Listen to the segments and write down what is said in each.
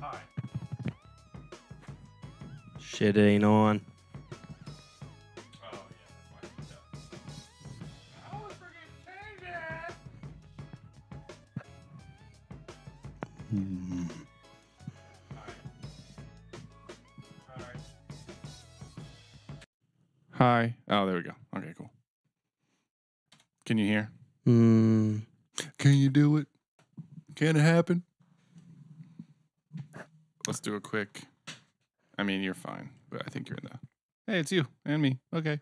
Hi. Shit ain't on. Oh, yeah, that's why it does. I was freaking changing it! Hi. Oh, there we go. Okay, cool. Can you hear? Can you do it? Can it happen? Let's do a quick. I mean, you're fine, but I think you're in the. Hey, it's you and me. Okay.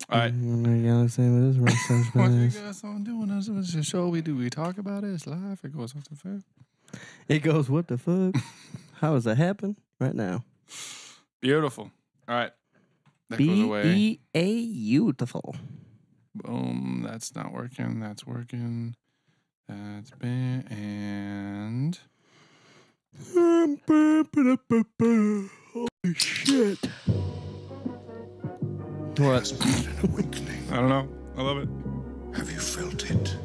All right. What you gotta say with this? What you guys on doing? This is a show we do. We talk about it. It's live. It goes off the fair. It goes, what the fuck? How does that happen right now? Beautiful. All right. That goes away. Beautiful. Boom. That's not working. That's working. That's been and. Holy shit. What? An awakening. I don't know. I love it. Have you felt it?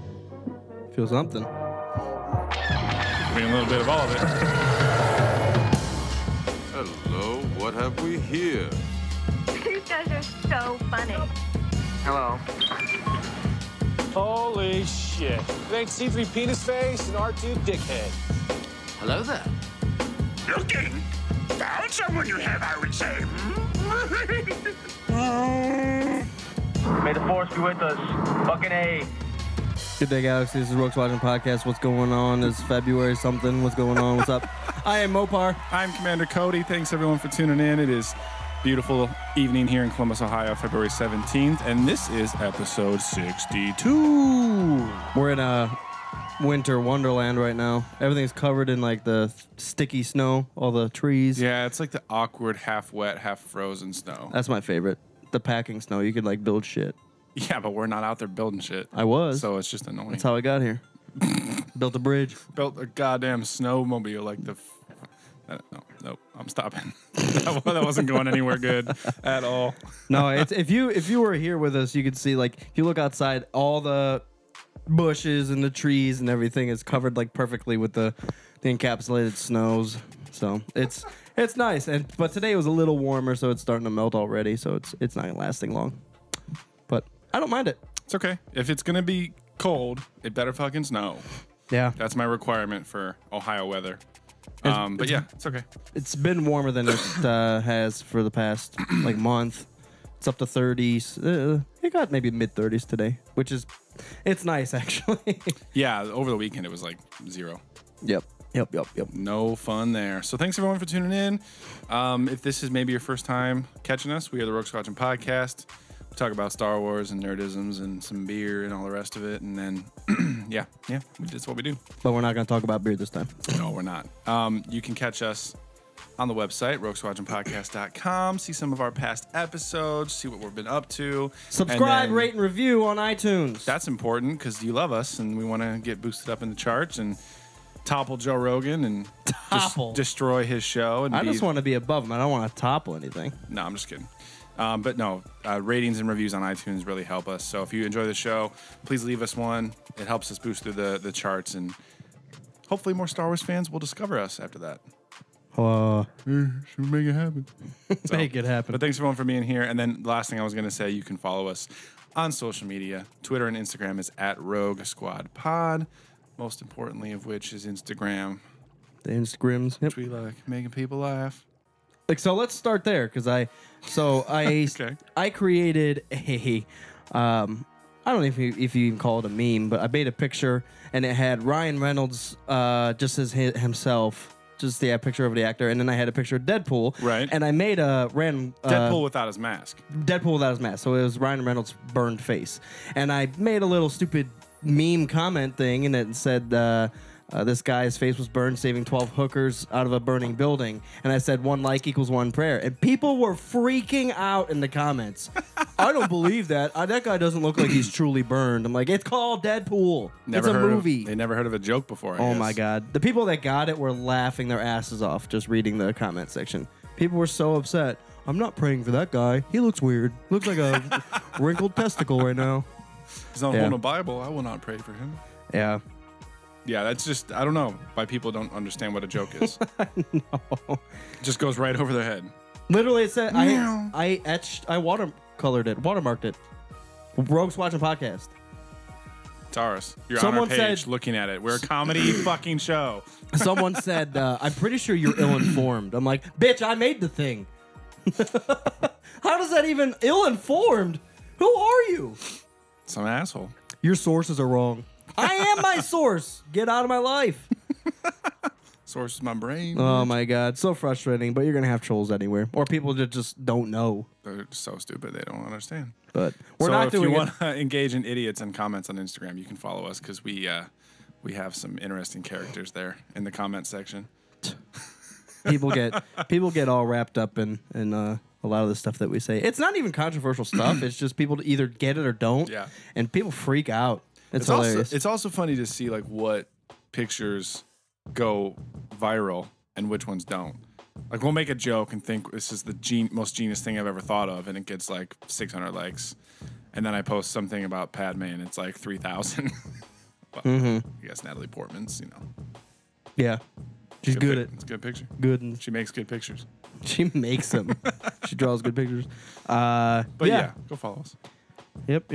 Feel something. I mean, a little bit of all of it. Hello, what have we here? You guys are so funny. Hello. Holy shit. It ain't C3 penis face and R2 dickhead. Hello there. Looking? Found someone you have, I would say. May the force be with us. Fucking A. Good day, Galaxy. This is Rogues Watching Podcast. What's going on? It's February something. What's going on? What's up? I am Mopar. I'm Commander Cody. Thanks, everyone, for tuning in. It is beautiful evening here in Columbus, Ohio, February 17th, and this is episode 62. We're in a winter wonderland right now. Everything's covered in like the sticky snow, all the trees. Yeah, it's like the awkward, half wet, half frozen snow. That's my favorite. The packing snow. You could like build shit. Yeah, but we're not out there building shit. I was. So it's just annoying. That's how I got here. Built a bridge. Built a goddamn snowmobile like the... No, I'm stopping. That wasn't going anywhere good at all. No, it's if you were here with us, you could see like if you look outside, all the bushes and the trees and everything is covered like perfectly with the encapsulated snows. So it's nice. But today was a little warmer, so it's starting to melt already. So it's not lasting long. But I don't mind it. It's okay. If it's gonna be cold, it better fucking snow. Yeah, That's my requirement for Ohio weather. But yeah, it's okay. it's been warmer than it has for the past like month. It's up to 30s. It got maybe mid 30s today, which is it's nice actually. Yeah, over the weekend it was like 0. Yep. No fun there. So thanks everyone for tuning in. If this is maybe your first time catching us, we are the Rogues Watching Podcast. We talk about Star Wars and nerdisms and some beer and all the rest of it. And then, yeah, that's what we do. But we're not going to talk about beer this time. No, we're not. You can catch us on the website, rogueswatchingpodcast.com. See some of our past episodes. See what we've been up to. Subscribe, rate, and review on iTunes. That's important because you love us and we want to get boosted up in the charts and topple Joe Rogan and just destroy his show. And I just want to be above him. I don't want to topple anything. No, I'm just kidding. But no, ratings and reviews on iTunes really help us. So if you enjoy the show, please leave us one. It helps us boost through the charts, and hopefully more Star Wars fans will discover us after that. Should we make it happen? Make it happen. But thanks everyone for being here. And then the last thing I was going to say, you can follow us on social media. Twitter and Instagram is @RogueSquadPod. Most importantly of which is Instagram. The Instagrams. Yep. Which we like making people laugh. Like, so let's start there because I Okay. I created a I don't know if you even call it a meme, but I made a picture and it had Ryan Reynolds just as himself, just the picture of the actor, and then I had a picture of Deadpool. Right. And I made a random Deadpool without his mask. Deadpool without his mask. So it was Ryan Reynolds' burned face, and I made a little stupid meme comment thing, and it said this guy's face was burned saving 12 hookers out of a burning building, and I said 1 like equals 1 prayer, and people were freaking out in the comments. I don't believe that. That guy doesn't look like he's truly burned. I'm like, it's called Deadpool. It's a movie. They never heard of a joke before, I Oh guess. my God. The people that got it were laughing their asses off just reading the comment section. People were so upset. I'm not praying for that guy. He looks weird. Looks like a wrinkled testicle right now. He's not holding a Bible. I will not pray for him. Yeah. Yeah, that's just, I don't know why people don't understand what a joke is. No. It just goes right over their head. Literally, it said, I watermarked it. Rogues Watching Podcast. It's ours. You're Someone on our page said- looking at it. We're a comedy fucking show. Someone said, I'm pretty sure you're ill-informed. I'm like, bitch, I made the thing. How does that even ill-informed? Who are you? Some asshole. Your sources are wrong. I am my source. Get out of my life. Source is my brain. Oh my God. So frustrating, but you're going to have trolls anywhere. Or people that just don't know. They're so stupid they don't understand. But we're so not if doing you it. want to engage in idiots and comments on Instagram, you can follow us because we have some interesting characters there in the comment section. People get all wrapped up in a lot of the stuff that we say. It's not even controversial stuff. It's just people to either get it or don't. Yeah. And people freak out. It's hilarious. It's also funny to see like what pictures go viral and which ones don't. Like we'll make a joke and think this is the most genius thing I've ever thought of, and it gets like 600 likes. And then I post something about Padme and it's like 3,000. Well, I guess Natalie Portman's, Yeah. She's good at it's a good picture. good and She makes good pictures. she makes them. She draws good pictures. But yeah, go follow us. Yep.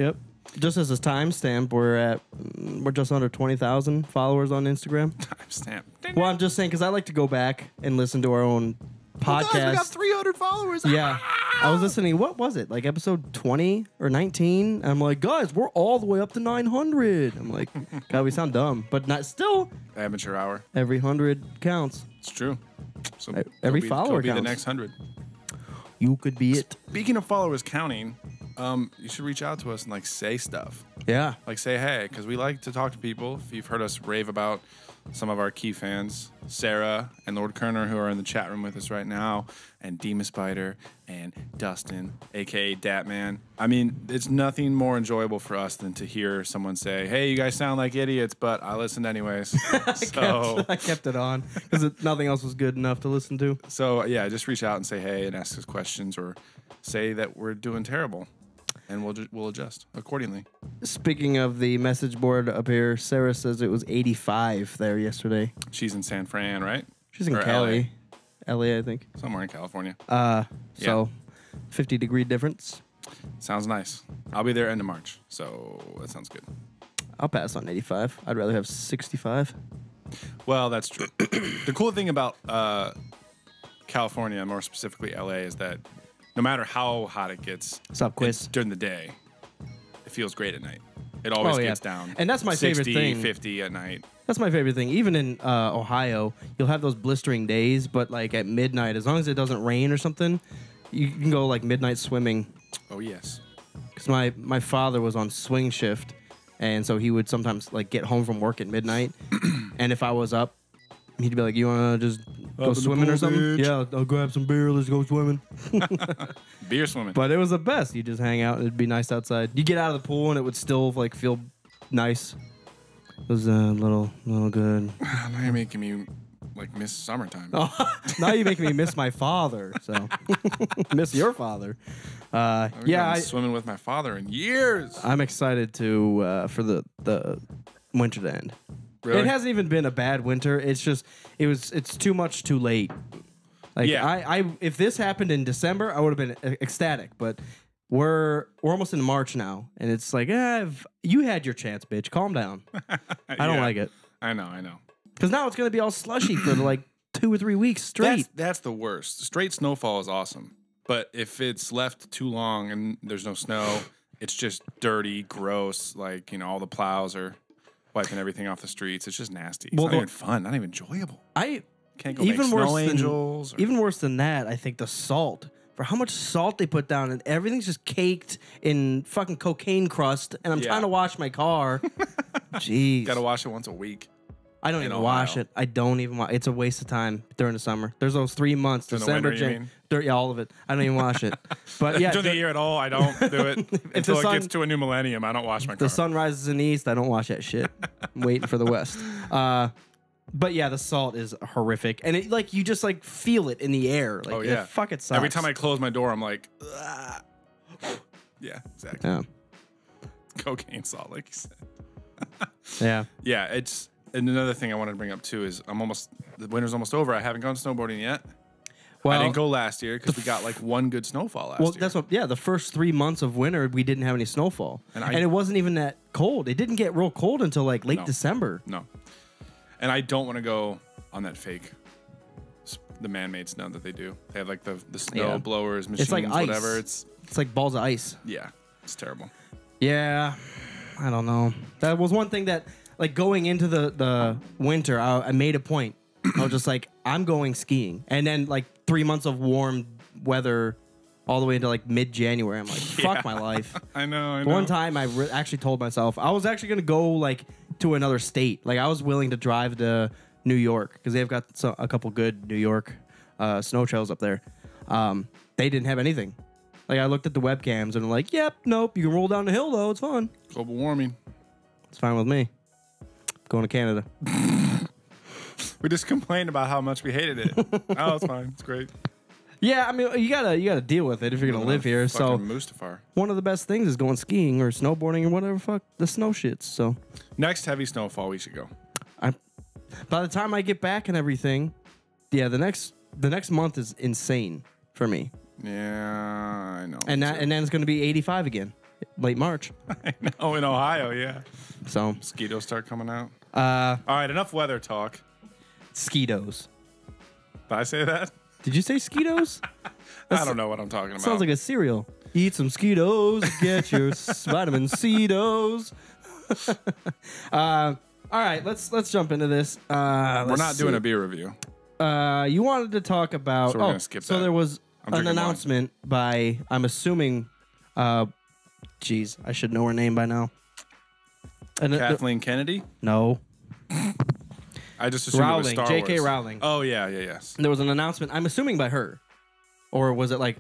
Just as a timestamp, we're just under 20,000 followers on Instagram. Timestamp. Well, I'm just saying because I like to go back and listen to our own podcast. Guys, we got 300 followers. Yeah. I was listening. What was it? Like episode 20 or 19? I'm like, guys, we're all the way up to 900. I'm like, God, we sound dumb, but not still. Amateur hour. Every 100 counts. It's true. So Every go follower be the counts. next 100. You could be it. Speaking of followers counting, you should reach out to us and like say stuff. Yeah. Like say hey, because we like to talk to people. If you've heard us rave about some of our key fans, Sarah and Lord Kerner, who are in the chat room with us right now, and Demon Spider and Dustin, aka Datman. I mean, it's nothing more enjoyable for us than to hear someone say, "Hey, you guys sound like idiots, but I listened anyways." I kept it on because nothing else was good enough to listen to. So yeah, just reach out and say hey and ask us questions or say that we're doing terrible, and we'll adjust accordingly. Speaking of the message board up here, Sarah says it was 85 there yesterday. She's in San Fran, right? She's in Or Cali. LA, I think. Somewhere in California. So 50-degree difference. Sounds nice. I'll be there end of March, so that sounds good. I'll pass on 85. I'd rather have 65. Well, that's true. The cool thing about California, more specifically LA, is that no matter how hot it gets What's up, Quiz? during the day, it feels great at night. It always gets down. And that's my 60, favorite thing. 50 at night. That's my favorite thing. Even in Ohio, you'll have those blistering days, but like at midnight, as long as it doesn't rain or something, you can go like midnight swimming. Oh, yes. Because my father was on swing shift, and so he would sometimes like get home from work at midnight, and if I was up, he'd be like, "You wanna just go in the swimming pool, or something?" bitch. Yeah, I'll grab some beer. Let's go swimming. Beer swimming. But it was the best. You just hang out and it'd be nice outside. You get out of the pool and it would still like feel nice. It was a little good. Now you're making me like miss summertime. Oh, now you're making me miss my father. So miss your father. I haven't Yeah, gone swimming with my father in years. I'm excited to for the winter to end. Really? It hasn't even been a bad winter. It's just it's too much too late. Like Yeah. I if this happened in December, I would have been ecstatic. But we're almost in March now, and it's like, you had your chance, bitch. Calm down. I don't like it I know. because now it's gonna be all slushy for like 2 or 3 weeks straight. That's the worst. Straight snowfall is awesome. But if it's left too long and there's no snow, it's just dirty, gross. Like, all the plows are wiping everything off the streets. It's just nasty. It's Well, not even fun, not even enjoyable. I Can't go make snow angels. Even worse than that, I think the salt. For how much salt they put down, and everything's just caked in fucking cocaine crust, and I'm Yeah. trying to wash my car. Jeez. Gotta wash it once a week. I don't in even wash Ohio. it. I don't even wash it. It's a waste of time during the summer. There's those 3 months, During the December, winter, you mean? yeah, all of it. I don't even wash it. But yeah, During the year at all, I don't do it. Until it gets to a new millennium, I don't wash my car. the sun rises in the east, I don't wash that shit. I'm waiting for the west. But yeah, the salt is horrific, and it you just feel it in the air. Like, Oh, yeah. fuck it sucks. Every time I close my door, I'm like, "Ugh." Yeah, exactly. Yeah. cocaine salt, like you said. Yeah. Yeah, it's and another thing I wanted to bring up too is the winter's almost over. I haven't gone snowboarding yet. Well, I didn't go last year because we got like one good snowfall last year. that's what. Yeah, the first 3 months of winter we didn't have any snowfall, and it wasn't even that cold. It didn't get real cold until like late December. No, and I don't want to go on that fake, the man-made snow that they do. They have like the snow blowers, machines, it's like ice. whatever. It's like balls of ice. Yeah, it's terrible. Yeah, I don't know. That was one thing that, like, going into the winter, I made a point. I was just like, I'm going skiing. And then, like, 3 months of warm weather all the way into, like, mid-January. I'm like, fuck my life. I know. One time, I actually told myself, I was actually going to go, like, to another state. Like, I was willing to drive to New York because they've got a couple good New York snow trails up there. They didn't have anything. Like, I looked at the webcams and I'm like, yep, nope, you can roll down the hill, though. It's fun. Global warming. It's fine with me. Going to Canada. We just complained about how much we hated it. Oh, it's fine. It's great. Yeah, I mean, you gotta deal with it if you're gonna live here. So Mustafar. One of the best things is going skiing or snowboarding or whatever fuck the snow shits. So next heavy snowfall we should go. By the time I get back and everything, yeah, the next month is insane for me. Yeah, I know. And then it's gonna be 85 again, late March. I know, in Ohio, yeah. So mosquitoes start coming out. All right, enough weather talk. Skeetos. Did I say that? Did you say Skeetos? I don't know what I'm talking about. Sounds like a cereal. Eat some Skeetos, get your vitamin C-dos. All right, let's jump into this. We're not doing a beer review. You wanted to talk about. So we're gonna skip so that. there was I'm an drinking announcement by, I'm assuming, geez, I should know her name by now. Kathleen Kennedy? No. I just assumed it was Rowling, Star J.K. Wars. Rowling. Oh, yes. There was an announcement, I'm assuming by her. Or was it like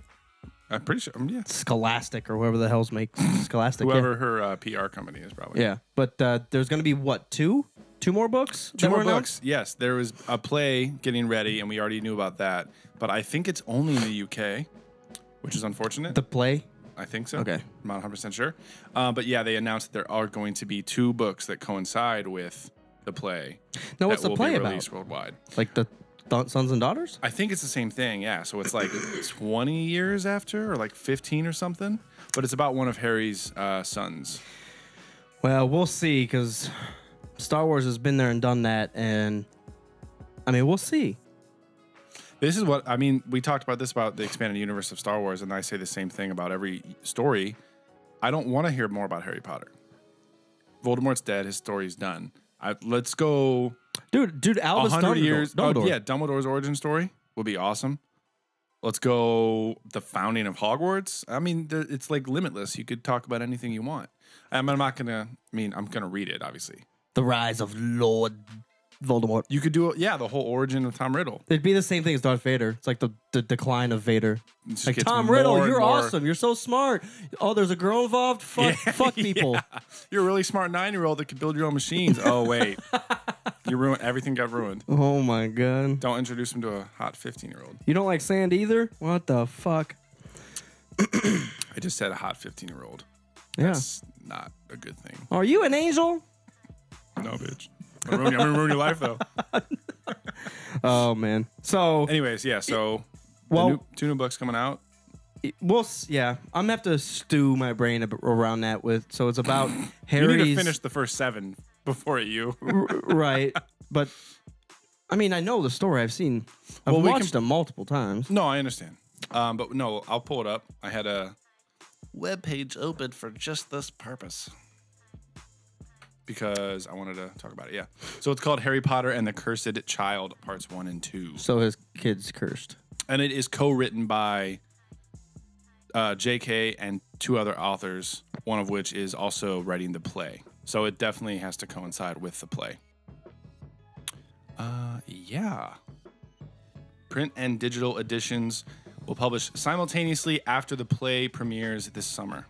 I'm pretty sure, yeah. Scholastic or whoever the hell's makes Scholastic? Whoever her PR company is, probably. Yeah. But there's going to be, what, two more books? Two more books. Yes, there was a play getting ready, and we already knew about that. But I think it's only in the UK, which is unfortunate. The play? I think so. Okay. I'm not 100% sure. But yeah, they announced that there are going to be 2 books that coincide with the play. Now, what's the play about? Released worldwide. Like the Sons and Daughters? I think it's the same thing, yeah. So it's like 20 years after, or like 15 or something. But it's about one of Harry's sons. Well, we'll see, because Star Wars has been there and done that, and I mean, we'll see. This is what, I mean, we talked about this, about the expanded universe of Star Wars, and I say the same thing about every story. I don't want to hear more about Harry Potter. Voldemort's dead. His story's done. Let's go... Dude, Albus 100 Dumbledore. years. Dumbledore. Oh, yeah, Dumbledore's origin story would be awesome. Let's go the founding of Hogwarts. I mean, it's like limitless. You could talk about anything you want. I'm not going to... I mean, I'm going to read it, obviously. The rise of Lord Voldemort. You could do it, yeah, the whole origin of Tom Riddle. It'd be the same thing as Darth Vader. It's like the decline of Vader. It just Like, gets Tom more Riddle, and you're more- awesome. You're so smart. Oh, there's a girl involved? Fuck people. Yeah. You're a really smart 9-year-old that can build your own machines. Oh, wait. You ruined, everything got ruined. Oh, my God. Don't introduce him to a hot 15-year-old. You don't like sand either? What the fuck? I just said a hot 15-year-old. Yeah. That's not a good thing. Are you an angel? No, bitch. I'm gonna ruin your life, though. Oh, man. So, Anyways, yeah, so well, 2 new books coming out. yeah, I'm gonna have to stew my brain around that with. So it's about Harry's. You need to finish the first 7 before you. Right, but I mean, I know the story. I've watched them multiple times. No, I understand. But no, I'll pull it up. I had a web page open for just this purpose because I wanted to talk about it. Yeah. So it's called Harry Potter and the Cursed Child, parts 1 and 2. So his kid's cursed. And it is co-written by J.K. and 2 other authors, one of which is also writing the play. So it definitely has to coincide with the play. Yeah. Print and digital editions will publish simultaneously after the play premieres this summer.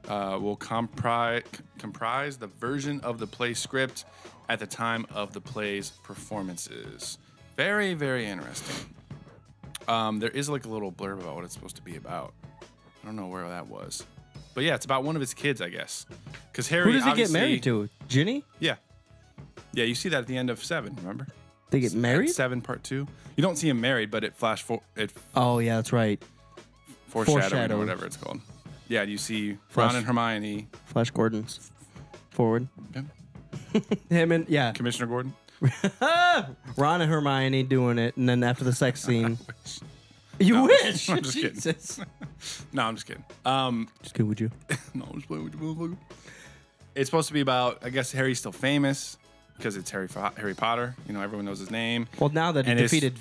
Will comprise the version of the play script at the time of the play's performances. Very, very interesting. There is like a little blurb about what it's supposed to be about. I don't know where that was. But yeah, it's about one of his kids, I guess. Because Harry, Who does he get obviously- married to? Ginny? Yeah. Yeah, you see that at the end of 7, remember? They get married? 7 part 2. You don't see him married, but it Oh, yeah, that's right. foreshadowing or Foreshadowed. whatever it's called. Yeah, you see Flash. Ron and Hermione. Flash Gordon's forward. Yeah. Him and, yeah. Commissioner Gordon. Ron and Hermione doing it, and then after the sex scene. You wish! I'm just kidding. Jesus. No, I'm just kidding. Just kidding with you. No, I'm just playing with you, motherfucker. It's supposed to be about, I guess Harry's still famous because it's Harry Potter. You know, everyone knows his name. Well, now that he And his- defeated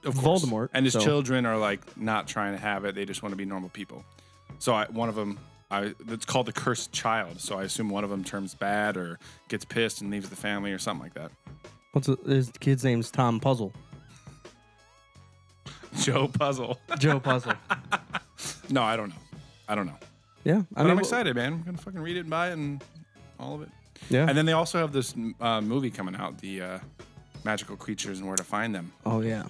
Of course. Voldemort, And his so- children are like not trying to have it. They just want to be normal people. So one of them, it's called the cursed child. So I assume one of them turns bad or gets pissed and leaves the family or something like that. his kid's name's Tom Puzzle. Joe Puzzle. Joe Puzzle. No, I don't know. Yeah. But I'm excited, man. I'm going to fucking read it and buy it and all of it. Yeah. And then they also have this movie coming out, the Magical Creatures and Where to Find Them. Oh, yeah.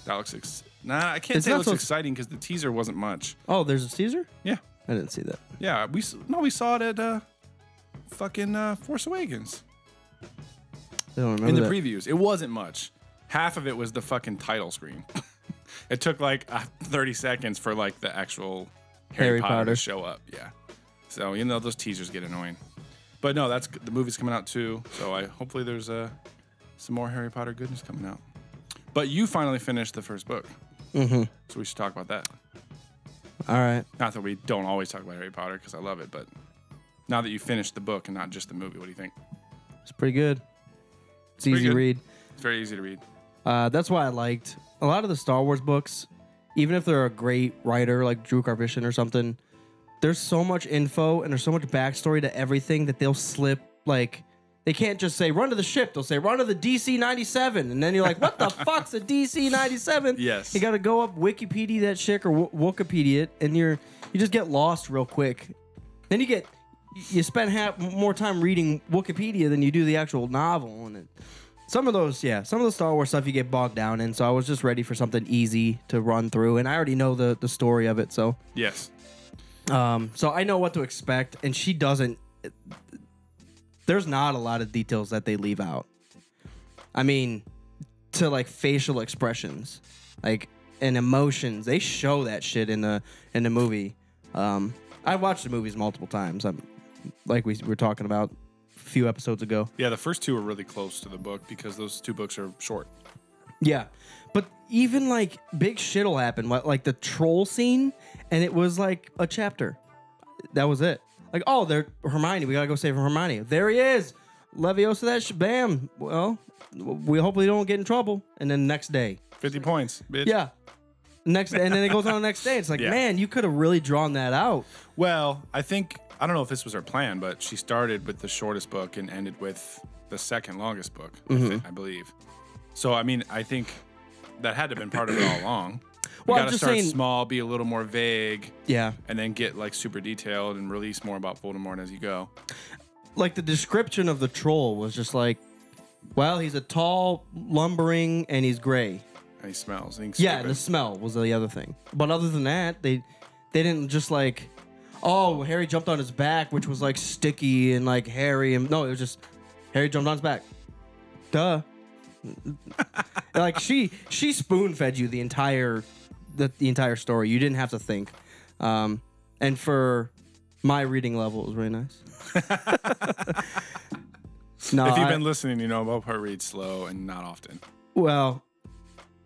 That looks I can't It's say it not looks so- exciting because the teaser wasn't much. Oh, there's a Caesar? Yeah. I didn't see that. Yeah, we saw it at fucking Force Awakens I don't remember in the that. previews. It wasn't much. Half of it was the fucking title screen. It took like 30 seconds for like the actual Harry Potter to show up. Yeah. So you know those teasers get annoying. But no, the movie's coming out too. So hopefully there's some more Harry Potter goodness coming out. But you finally finished the first book. Mm-hmm. So we should talk about that. All right. Not that we don't always talk about Harry Potter because I love it, but now that you finished the book and not just the movie, what do you think? It's pretty good. It's pretty easy to good. read. It's very easy to read. That's why I liked a lot of the Star Wars books. Even if they're a great writer like Drew Karpyshyn or something, there's so much info and there's so much backstory to everything that they'll slip. Like, they can't just say run to the ship. They'll say run to the DC-97, and then you're like, what the fuck's a DC-97? Yes. You got to go up Wikipedia that shit or Wikipedia it, and you just get lost real quick. Then you spend more time reading Wikipedia than you do the actual novel, and some of the Star Wars stuff you get bogged down in. So I was just ready for something easy to run through, and I already know the story of it. So Yes. so I know what to expect, and she doesn't. There's not a lot of details that they leave out. I mean, to like facial expressions, like and emotions, they show that shit in the movie. I watched the movies multiple times. Like we were talking about a few episodes ago. Yeah, the first two are really close to the book because those two books are short. Yeah, but even like big shit will happen, like the troll scene, and it was like a chapter. That was it. Like, oh, they're Hermione. We gotta go save Hermione. There he is. Leviosa that shit. Bam. Well, we hopefully don't get in trouble. And then next day, 50 points, bitch. yeah, next, and then it goes on the next day. It's like, Yeah. man, you could have really drawn that out. Well, I don't know if this was her plan, but she started with the shortest book and ended with the second longest book, I believe. So, I mean, I think that had to have been part of it all along. Well, You I'm gotta just start saying- small, be a little more vague, Yeah, and then get like super detailed and release more about Voldemort as you go. like the description of the troll was just like, well, he's a tall, lumbering, and he's gray. And he smells. And he's Yeah, stupid. and the smell was the other thing. But other than that, they didn't just like, oh, Harry jumped on his back, which was like sticky and like hairy. And no, it was just Harry jumped on his back. Duh. Like she spoon fed you the entire story. You didn't have to think. And for my reading level, it was really nice. No, If you've been listening, you know Mopar reads slow and not often. well,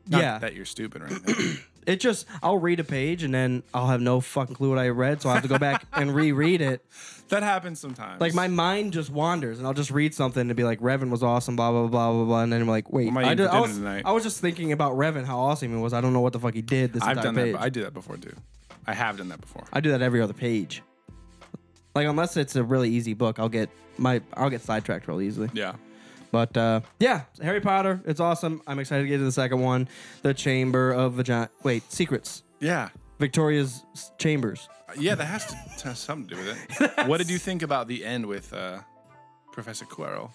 Not yeah. that you're stupid or anything. It just, I'll read a page and then I'll have no fucking clue what I read, so I have to go back and reread it. That happens sometimes. Like my mind just wanders and I'll just read something and be like, Revan was awesome, blah, blah, blah, blah, blah. And then I'm like, wait, What am I eating for dinner tonight? I was just thinking about Revan, how awesome he was. I don't know what the fuck he did this I've entire done page. that. I do that before too. I have done that before. I do that every other page. Like, unless it's a really easy book, I'll get sidetracked real easily. Yeah. But yeah, Harry Potter, it's awesome. I'm excited to get to the second one. The Chamber of Vagina. Wait, Secrets. Yeah. Victoria's Chambers. Yeah, that has to have something to do with it. What did you think about the end with Professor Quirrell?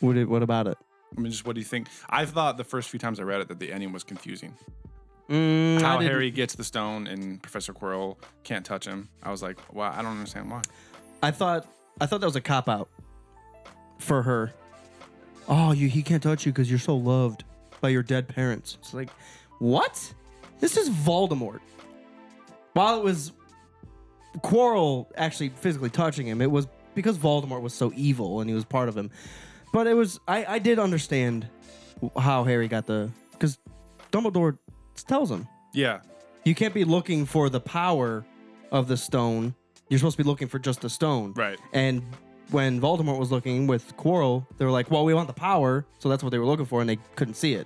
What about it? I mean, just what do you think? I thought the first few times I read it that the ending was confusing. How Harry gets the stone and Professor Quirrell can't touch him. I was like, wow, I don't understand why. I thought that was a cop out for her. Oh, he can't touch you because you're so loved by your dead parents. It's like, what? This is Voldemort. While it was Quirrell actually physically touching him, it was because Voldemort was so evil and he was part of him. But it was, I did understand how Harry got because Dumbledore tells him. Yeah. You can't be looking for the power of the stone. You're supposed to be looking for just the stone. Right. And when Voldemort was looking with Quirrell, they were like, well, we want the power. So that's what they were looking for, and they couldn't see it.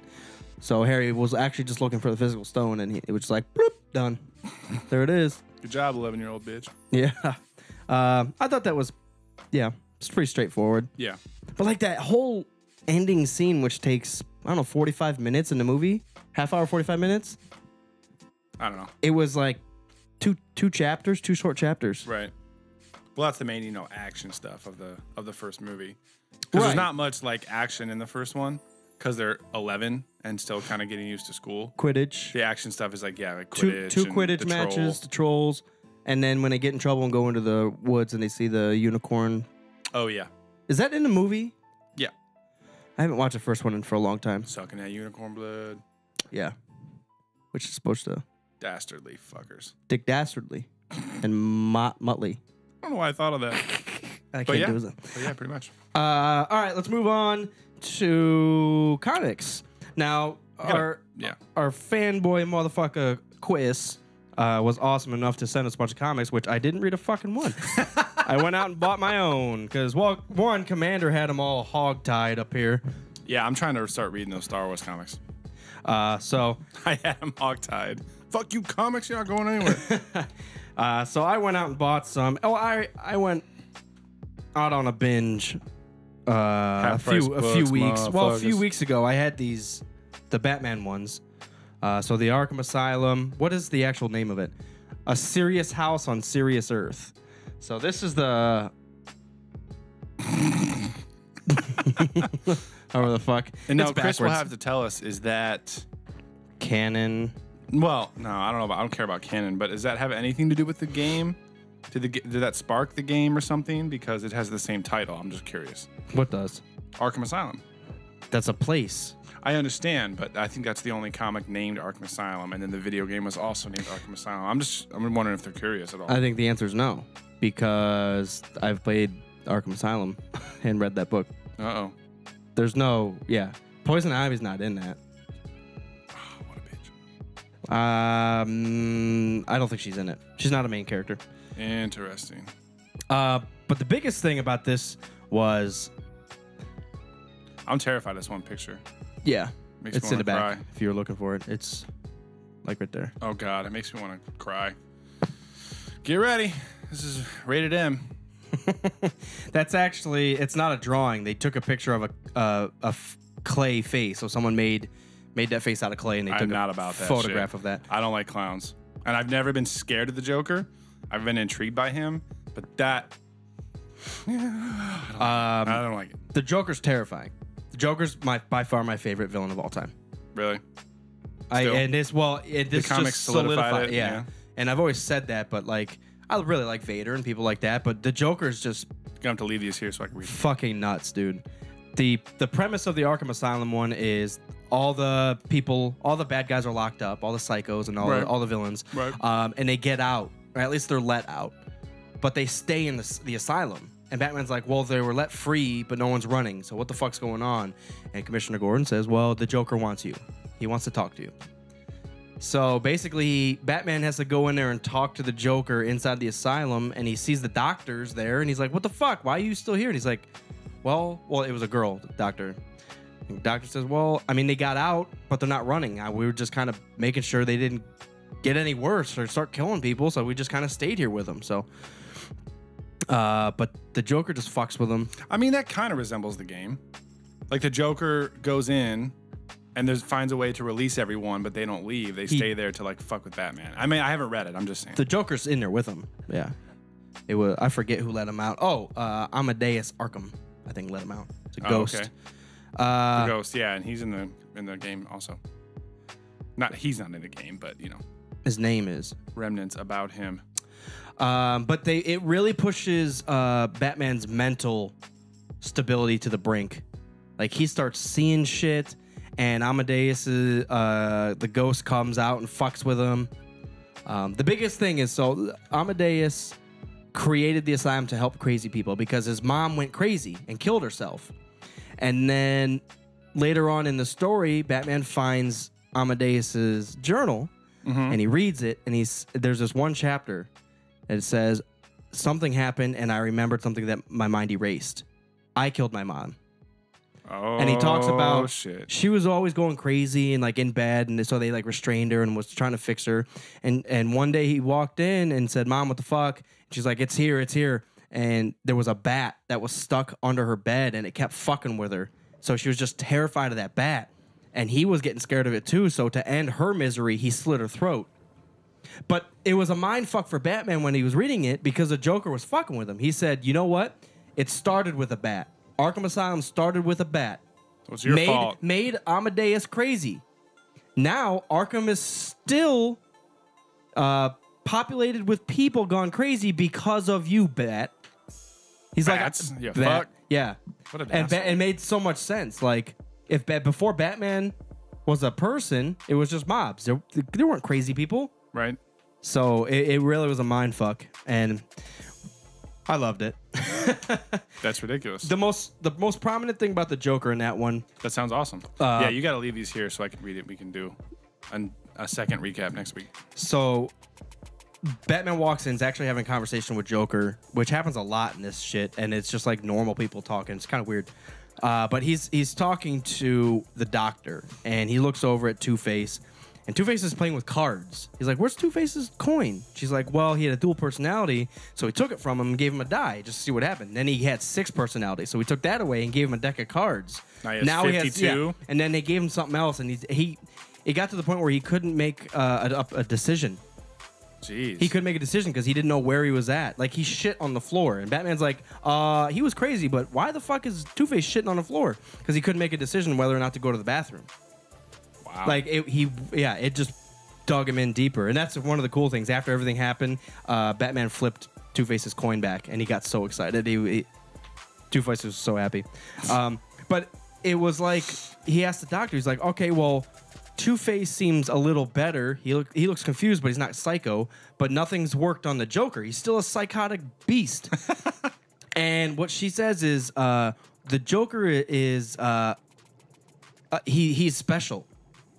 So Harry was actually just looking for the physical stone, and it was just like, bloop, done. There it is. Good job, 11-year-old bitch. Yeah. I thought that was, it's pretty straightforward. Yeah. But like that whole ending scene, which takes, I don't know, 45 minutes in the movie, half hour, 45 minutes. I don't know. It was like two short chapters. Right. Well, that's the main, action stuff of the first movie. Because there's not much like action in the first one because they're 11 and still kind of getting used to school. Quidditch. The action stuff is like Quidditch. Two Quidditch matches, the trolls, and then when they get in trouble and go into the woods and they see the unicorn. Oh yeah. Is that in the movie? Yeah. I haven't watched the first one for a long time. Sucking that unicorn blood. Yeah. Which is supposed to. Dastardly fuckers. Dick Dastardly and Muttley. I don't know why I thought of that. I can't do it. But yeah, pretty much. All right, let's move on to comics. Now, our fanboy motherfucker Quiz was awesome enough to send us a bunch of comics, which I didn't read a fucking one. I went out and bought my own because, well, one, Commander had them all hog-tied up here. Yeah, I'm trying to start reading those Star Wars comics. So I had them hog-tied. Fuck you, comics. You're not going anywhere. So I went out and bought some. Oh, I went out on a binge a few weeks. Well, a few weeks ago, I had the Batman ones. So the Arkham Asylum. What is the actual name of it? A Serious House on Serious Earth. So this is the. However the fuck. And now It's Chris will backwards. have to tell us, is that Canon. Well, no, I don't know. I don't care about canon, but does that have anything to do with the game? Did that spark the game or something? Because it has the same title. I'm just curious. What does? Arkham Asylum. That's a place. I understand, but I think that's the only comic named Arkham Asylum, and then the video game was also named Arkham Asylum. I'm wondering if they're curious at all. I think the answer is no, because I've played Arkham Asylum and read that book. Uh-oh. There's no, Poison Ivy's not in that. Oh, what a bitch. I don't think she's in it. She's not a main character. Interesting. But the biggest thing about this was, I'm terrified of this one picture. Makes it's me in the wanna back. cry. If you're looking for it, it's like right there. Oh, God. It makes me want to cry. Get ready. This is rated M. That's actually, it's not a drawing. They took a picture of a clay face. So someone made that face out of clay, and they took I'm not a about that photograph shit. of that. I don't like clowns. And I've never been scared of the Joker. I've been intrigued by him. But that... I don't like it. The Joker's terrifying. The Joker's by far my favorite villain of all time. Really? This comics just solidified it, yeah. yeah. And I've always said that, but like I really like Vader and people like that, but the Joker's just Gonna have to leave these here so I can read them. fucking nuts, dude. The premise of the Arkham Asylum one is all the bad guys are locked up, all the psychos and all the villains, Right. And they get out, or at least they're let out, but they stay in the asylum. And Batman's like, well, they were let free, but no one's running, so what the fuck's going on? And Commissioner Gordon says, well, the Joker wants you. He wants to talk to you. So basically, Batman has to go in there and talk to the Joker inside the asylum, and he sees the doctors there, and he's like, what the fuck? Why are you still here? And he's like, well, it was a girl, the doctor. And the doctor says, well, I mean, they got out, but they're not running. We were just kind of making sure they didn't get any worse or start killing people, so we just kind of stayed here with them. So, but the Joker just fucks with them. I mean, that kind of resembles the game. Like, the Joker goes in and finds a way to release everyone, but they don't leave. They stay there to, like, fuck with Batman. I mean, I haven't read it. I'm just saying. The Joker's in there with him. Yeah. It was. I forget who let him out. Oh, Amadeus Arkham, I think, let him out. It's a ghost. Okay. The Ghost, yeah, and he's in the game also. He's not in the game, but you know, His name is. remnants about him. But it really pushes Batman's mental stability to the brink. Like he starts seeing shit, and Amadeus, the ghost comes out and fucks with him. The biggest thing is, so Amadeus created the asylum to help crazy people because his mom went crazy and killed herself. And then later on in the story, Batman finds Amadeus's journal and he reads it, and there's this one chapter that it says, something happened and I remembered something that my mind erased. I killed my mom. Oh, And he talks about shit. she was always going crazy and like in bed, and so they like restrained her and was trying to fix her. And one day he walked in and said, "Mom, what the fuck?" And she's like, "It's here, it's here." And there was a bat that was stuck under her bed, and it kept fucking with her. So she was just terrified of that bat, and he was getting scared of it too. So to end her misery, he slit her throat. But it was a mind fuck for Batman when he was reading it because the Joker was fucking with him. He said, "You know what? It started with a bat. Arkham Asylum started with a bat. What's your fault? Made Amadeus crazy. Now Arkham is still populated with people gone crazy because of you, Bat." He's Bats? like, Yeah, Bat. fuck. Yeah. What an And asshole. it made so much sense. Like, if before Batman was a person, it was just mobs. There weren't crazy people. Right? So it really was a mind fuck, and I loved it. That's ridiculous. The most prominent thing about the Joker in that one. That sounds awesome. Yeah, you got to leave these here so I can read it. We can do a second recap next week. So Batman walks in, is actually having a conversation with Joker, which happens a lot in this shit, and it's just like normal people talking. It's kind of weird. But he's talking to the Doctor, and he looks over at Two-Face, and Two-Face is playing with cards. He's like, "Where's Two-Face's coin?" She's like, "Well, he had a dual personality, so he took it from him and gave him a die just to see what happened. Then he had 6 personalities, so we took that away and gave him a deck of cards. Now he has 52? And then they gave him something else, and it got to the point where he couldn't make a decision. Jeez. He couldn't make a decision because he didn't know where he was at. Like, he shit on the floor. And Batman's like, he was crazy, but why the fuck is Two-Face shitting on the floor? Because he couldn't make a decision whether or not to go to the bathroom. Wow. Like, it just dug him in deeper. And that's one of the cool things. After everything happened, Batman flipped Two-Face's coin back, and he got so excited. Two-Face was so happy. But it was like, he asked the Doctor, he's like, "Okay, well, Two-Face seems a little better. He looks confused, but he's not psycho. But nothing's worked on the Joker. He's still a psychotic beast." And what she says is, the Joker is he's special.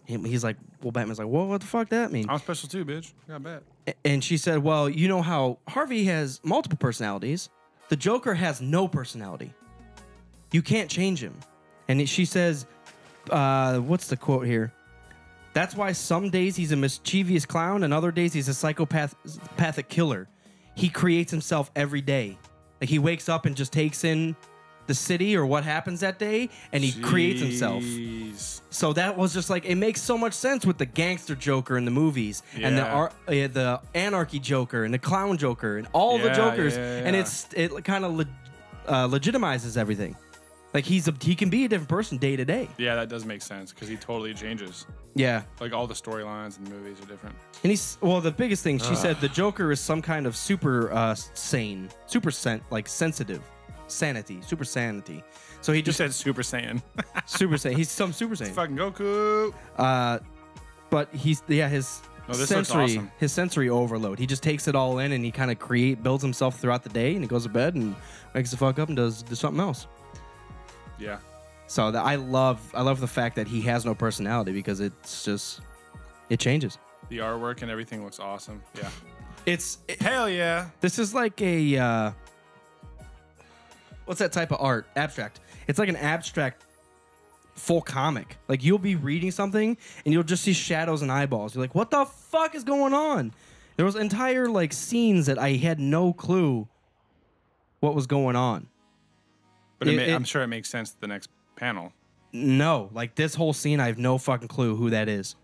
He's like, well, Batman's like, "Well, what the fuck that mean?" I'm special too, bitch. Got bad. And she said, "Well, you know how Harvey has multiple personalities. The Joker has no personality. You can't change him." And she says, what's the quote here? "That's why some days he's a mischievous clown and other days he's a psychopathic killer. He creates himself every day. Like, he wakes up and just takes in the city or what happens that day, and he creates himself." So that was just like, it makes so much sense with the gangster Joker in the movies, and the anarchy Joker and the clown Joker and all the Jokers, and it kind of legitimizes everything. Like, he can be a different person day to day. Yeah, that does make sense because he totally changes. Yeah. Like, all the storylines and the movies are different. And the biggest thing, she said the Joker is some kind of super sensitive. Super sanity. So he just said Super Saiyan. Super Saiyan. He's some Super Saiyan. Fucking Goku. But his this looks awesome. His sensory overload. He just takes it all in, and he kind of builds himself throughout the day, and he goes to bed and wakes the fuck up and does something else. Yeah. So I love the fact that he has no personality because it changes. The artwork and everything looks awesome. Yeah. Hell yeah. This is like a what's that type of art? Abstract. It's like an abstract full comic. Like, you'll be reading something and you'll just see shadows and eyeballs. You're like, what the fuck is going on? There was entire like scenes that I had no clue what was going on. But I'm sure it makes sense to the next panel. No, like this whole scene, I have no fucking clue who that is.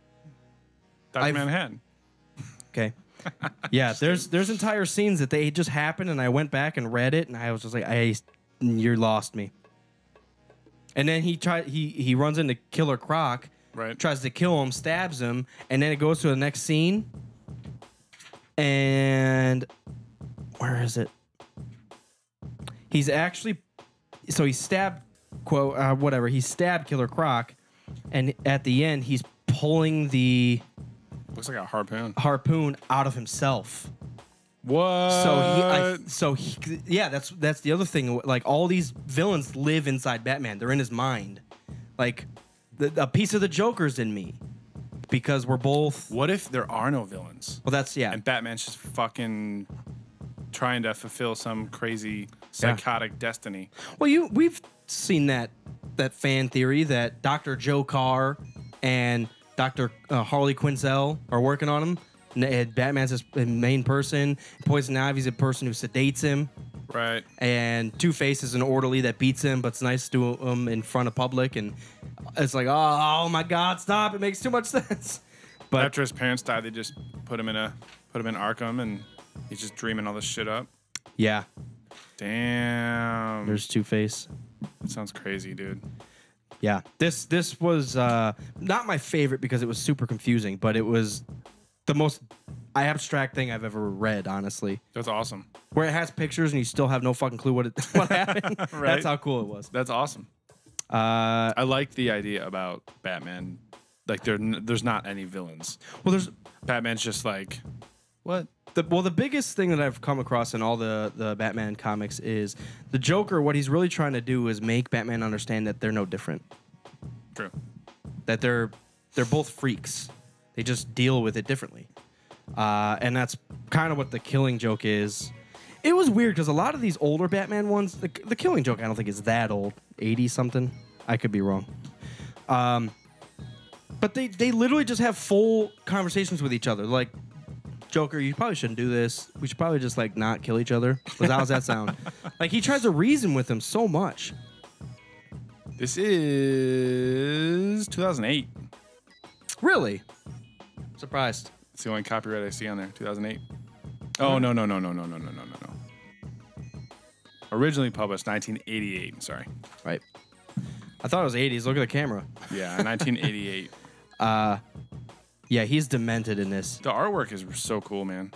Dr. Manhattan. Okay. Yeah, there's entire scenes that they just happened, and I went back and read it, and I was just like, you lost me. And then he runs into Killer Croc, Right. Tries to kill him, stabs him, and then it goes to the next scene. And where is it? He's actually, so he stabbed, whatever. He stabbed Killer Croc, and at the end, he's pulling the Looks like a harpoon out of himself. What? Yeah, that's the other thing. Like, all these villains live inside Batman. They're in his mind. Like, a piece of the Joker's in me, because we're both. What if there are no villains? Well, that's And Batman's just fucking trying to fulfill some crazy psychotic destiny. Well, we've seen that fan theory that Dr. Joe Carr and Dr. Harley Quinzel are working on him. And Batman's his main person. Poison Ivy's a person who sedates him. Right. And Two-Face is an orderly that beats him, but's nice to him in front of public. And it's like, oh my God, stop! It makes too much sense. But after his parents died, they just put him in Arkham, and he's just dreaming all this shit up. Yeah. Damn. There's Two-Face. That sounds crazy, dude. Yeah. This was not my favorite because it was super confusing, but it was the most abstract thing I've ever read, honestly. That's awesome. Where it has pictures and you still have no fucking clue what happened. Right? That's how cool it was. That's awesome. I like the idea about Batman. Like, there's not any villains. Well, Batman's just like, what? The biggest thing that I've come across in all the Batman comics is the Joker. What he's really trying to do is make Batman understand that they're no different. True. That they're both freaks. They just deal with it differently. And that's kind of what the Killing Joke is. It was weird because a lot of these older Batman ones, the Killing Joke, I don't think is that old. 80-something. I could be wrong. But they literally just have full conversations with each other. Like, Joker, you probably shouldn't do this. We should probably just, like, not kill each other. How does that sound? Like, he tries to reason with him so much. This is 2008. Really? Surprised. It's the only copyright I see on there. 2008. Oh, no. Originally published 1988. Sorry. Right. I thought it was 80s. Look at the camera. Yeah, 1988. Yeah, he's demented in this. The artwork is so cool, man.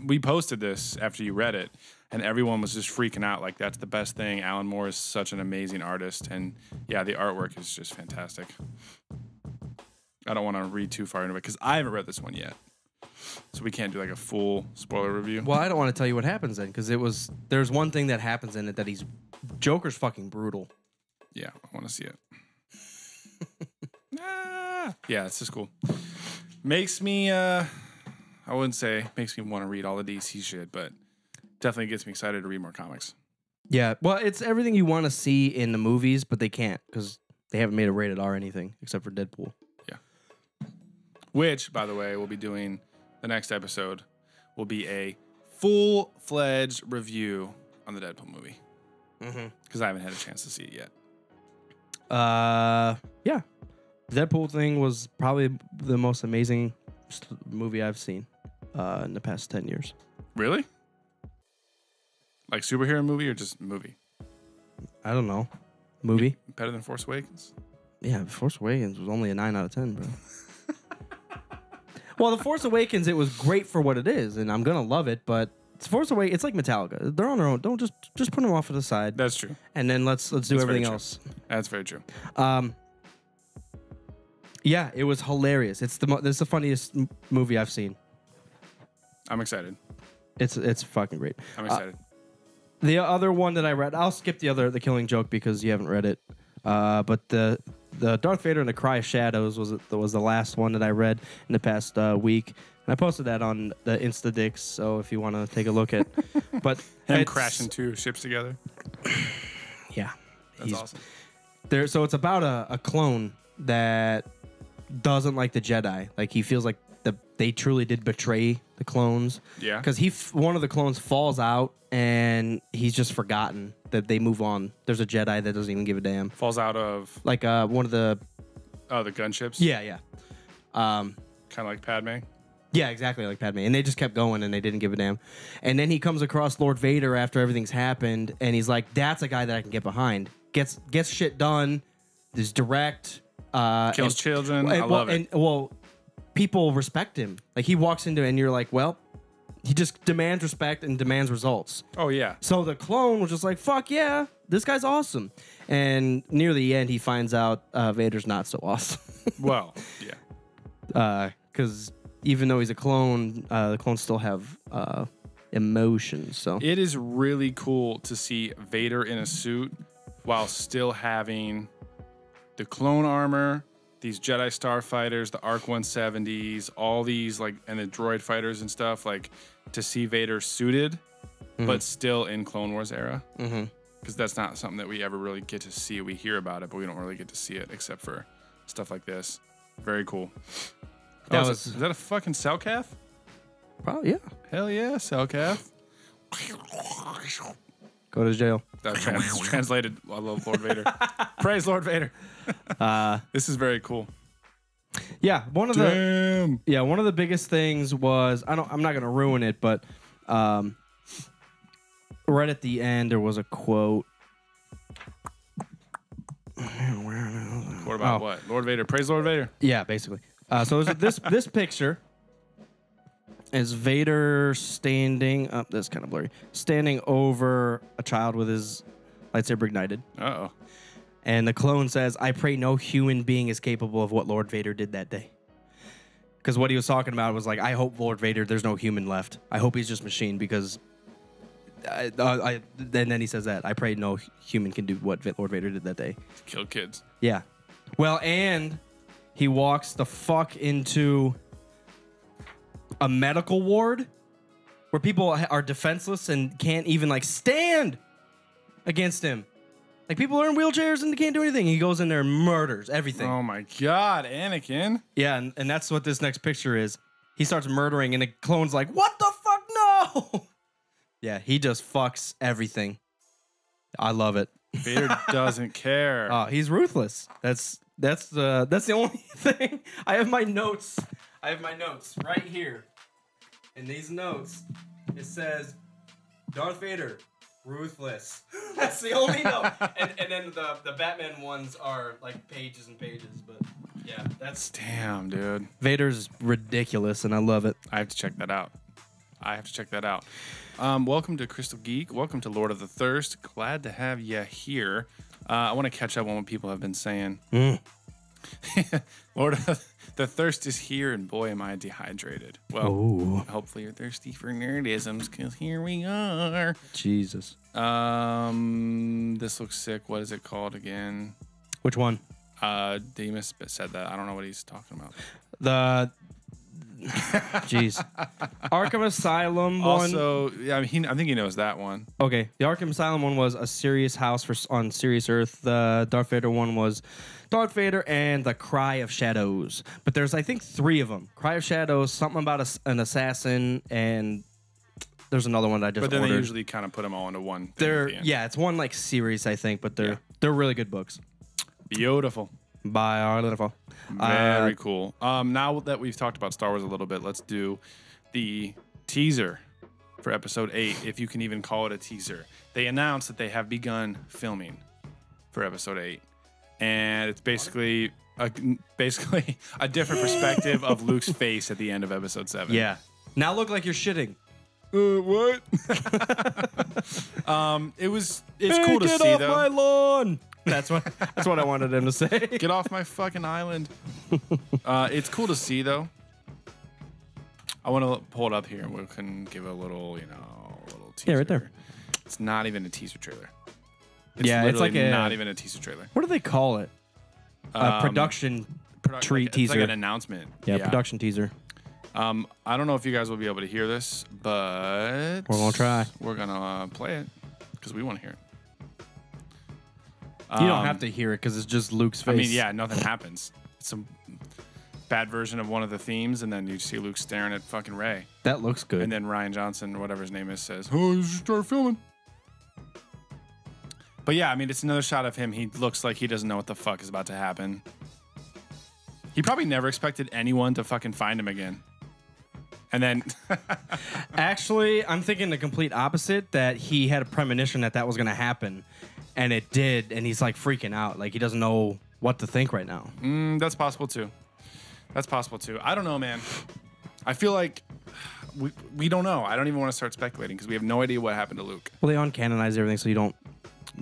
We posted this after you read it, and everyone was just freaking out. Like, that's the best thing. Alan Moore is such an amazing artist, and yeah, the artwork is just fantastic. I don't want to read too far into it because I haven't read this one yet, so we can't do like a full spoiler review. Well, I don't want to tell you what happens then because there's one thing that happens in it that Joker's fucking brutal. Yeah, I want to see it. Yeah, this is cool. Makes me, I wouldn't say makes me want to read all the DC shit, but definitely gets me excited to read more comics. Yeah, well, it's everything you want to see in the movies, but they can't because they haven't made a rated R anything except for Deadpool. Yeah. Which, by the way, we'll be doing the next episode will be a full-fledged review on the Deadpool movie. Because I haven't had a chance to see it yet. Yeah. The Deadpool thing was probably the most amazing movie I've seen in the past 10 years. Really? Like superhero movie or just movie? I don't know. Movie? Better than Force Awakens? Yeah, Force Awakens was only a 9 out of 10, bro. Well, The Force Awakens, it was great for what it is, and I'm going to love it, but Force Awakens, it's like Metallica. They're on their own. Don't just put them off to the side. That's true. And then let's do everything else. That's very true. Yeah, it was hilarious. It's the funniest movie I've seen. I'm excited. It's fucking great. I'm excited. The other one that I read, I'll skip the Killing Joke because you haven't read it. But the Darth Vader and the Cry of Shadows was the last one that I read in the past week, and I posted that on the Instadix. So if you want to take a look at, but him crashing two ships together. Yeah, that's awesome. There, so it's about a clone that doesn't like the Jedi. Like, he feels like they truly did betray the clones. Yeah. Because one of the clones falls out and he's just forgotten that they move on. There's a Jedi that doesn't even give a damn. Falls out of like one of the the gunships. Yeah. Kind of like Padme. Yeah, exactly like Padme. And they just kept going and they didn't give a damn. And then he comes across Lord Vader after everything's happened and he's like, that's a guy that I can get behind. Gets shit done. Is direct. Kills children. And, I love it. And people respect him. Like he walks into it and you're like, well, he just demands respect and demands results. Oh yeah. So the clone was just like, fuck yeah, this guy's awesome. And near the end, he finds out Vader's not so awesome. Well, yeah. Because even though he's a clone, the clones still have emotions. So It is really cool to see Vader in a suit while still having the clone armor, these Jedi starfighters, the Arc 170s, all these like, and the droid fighters and stuff. Like to see Vader suited, but still in Clone Wars era. Because that's not something that we ever really get to see. We hear about it, but we don't really get to see it except for stuff like this. Very cool. Is that a fucking cell calf? probably, yeah. Hell yeah, cell calf. Go to jail. That translated. I love Lord Vader. Praise Lord Vader. This is very cool. Yeah, one of Damn. the biggest things was I'm not gonna ruin it, but right at the end there was a quote. What about what? Lord Vader. Praise Lord Vader. Yeah, basically. So there's this picture is Vader standing up. That's kind of blurry. Standing over a child with his lightsaber ignited. Uh-oh. And the clone says, I pray no human being is capable of what Lord Vader did that day. Because what he was talking about was like, I hope Lord Vader, there's no human left. I hope he's just machine because... and then he says that. I pray no human can do what Lord Vader did that day. Kill kids. Yeah. Well, and he walks the fuck into a medical ward where people are defenseless and can't even like stand against him. Like people are in wheelchairs and they can't do anything. He goes in there and murders everything. Oh my God, Anakin. Yeah, and that's what this next picture is. He starts murdering and the clone's like, what the fuck? No! Yeah, he just fucks everything. I love it. Vader doesn't care. Oh, he's ruthless. That's the only thing. I have my notes right here. In these notes, it says Darth Vader, ruthless. That's the only note. And then the Batman ones are like pages and pages, but yeah, that's Damn, dude. Vader's ridiculous and I love it. I have to check that out. Welcome to Crystal Geek. Welcome to Lord of the Thirst. Glad to have you here. I want to catch up on what people have been saying. Lord of the Thirst is here, and boy, am I dehydrated. Well, hopefully you're thirsty for nerdisms, because here we are. Jesus. This looks sick. What is it called again? Which one? Demas said that. I don't know what he's talking about. Jeez. Arkham Asylum one. Also, yeah, I think he knows that one. Okay, the Arkham Asylum one was a serious house on Serious Earth. The Darth Vader one was Darth Vader and the Cry of Shadows. But there's, I think, 3 of them. Cry of Shadows, something about an assassin, and there's another one that I just ordered. But then they usually kind of put them all into one thing. It's one like series, I think, but they're really good books. Beautiful. Beautiful. Very cool. Now that we've talked about Star Wars a little bit, let's do the teaser for Episode 8, if you can even call it a teaser. They announced that they have begun filming for Episode 8, and it's basically a different perspective of Luke's face at the end of Episode 7. Yeah. Now look like you're shitting. What? It's cool to see, Get off though. my lawn. That's what I wanted him to say. Get off my fucking island. It's cool to see, though. I want to pull it up here and we can give a little, little teaser. Yeah, right there. It's not even a teaser trailer. It's like not even a teaser trailer. What do they call it? Production treat teaser. It's like an announcement. Yeah, production teaser. I don't know if you guys will be able to hear this, but we're gonna try. We're gonna play it because we want to hear it. You don't have to hear it because it's just Luke's face. I mean, yeah, nothing happens. It's a bad version of one of the themes, and then you see Luke staring at fucking Rey. That looks good. And then Ryan Johnson, whatever his name is, says, "Oh, you should start filming." But yeah, I mean, it's another shot of him. He looks like he doesn't know what the fuck is about to happen. He probably never expected anyone to fucking find him again. And then... Actually, I'm thinking the complete opposite, that he had a premonition that was going to happen. And it did, and he's like freaking out. Like he doesn't know what to think right now. That's possible too. I don't know, man. I feel like we don't know. I don't even want to start speculating because we have no idea what happened to Luke. Well, they uncanonized everything, so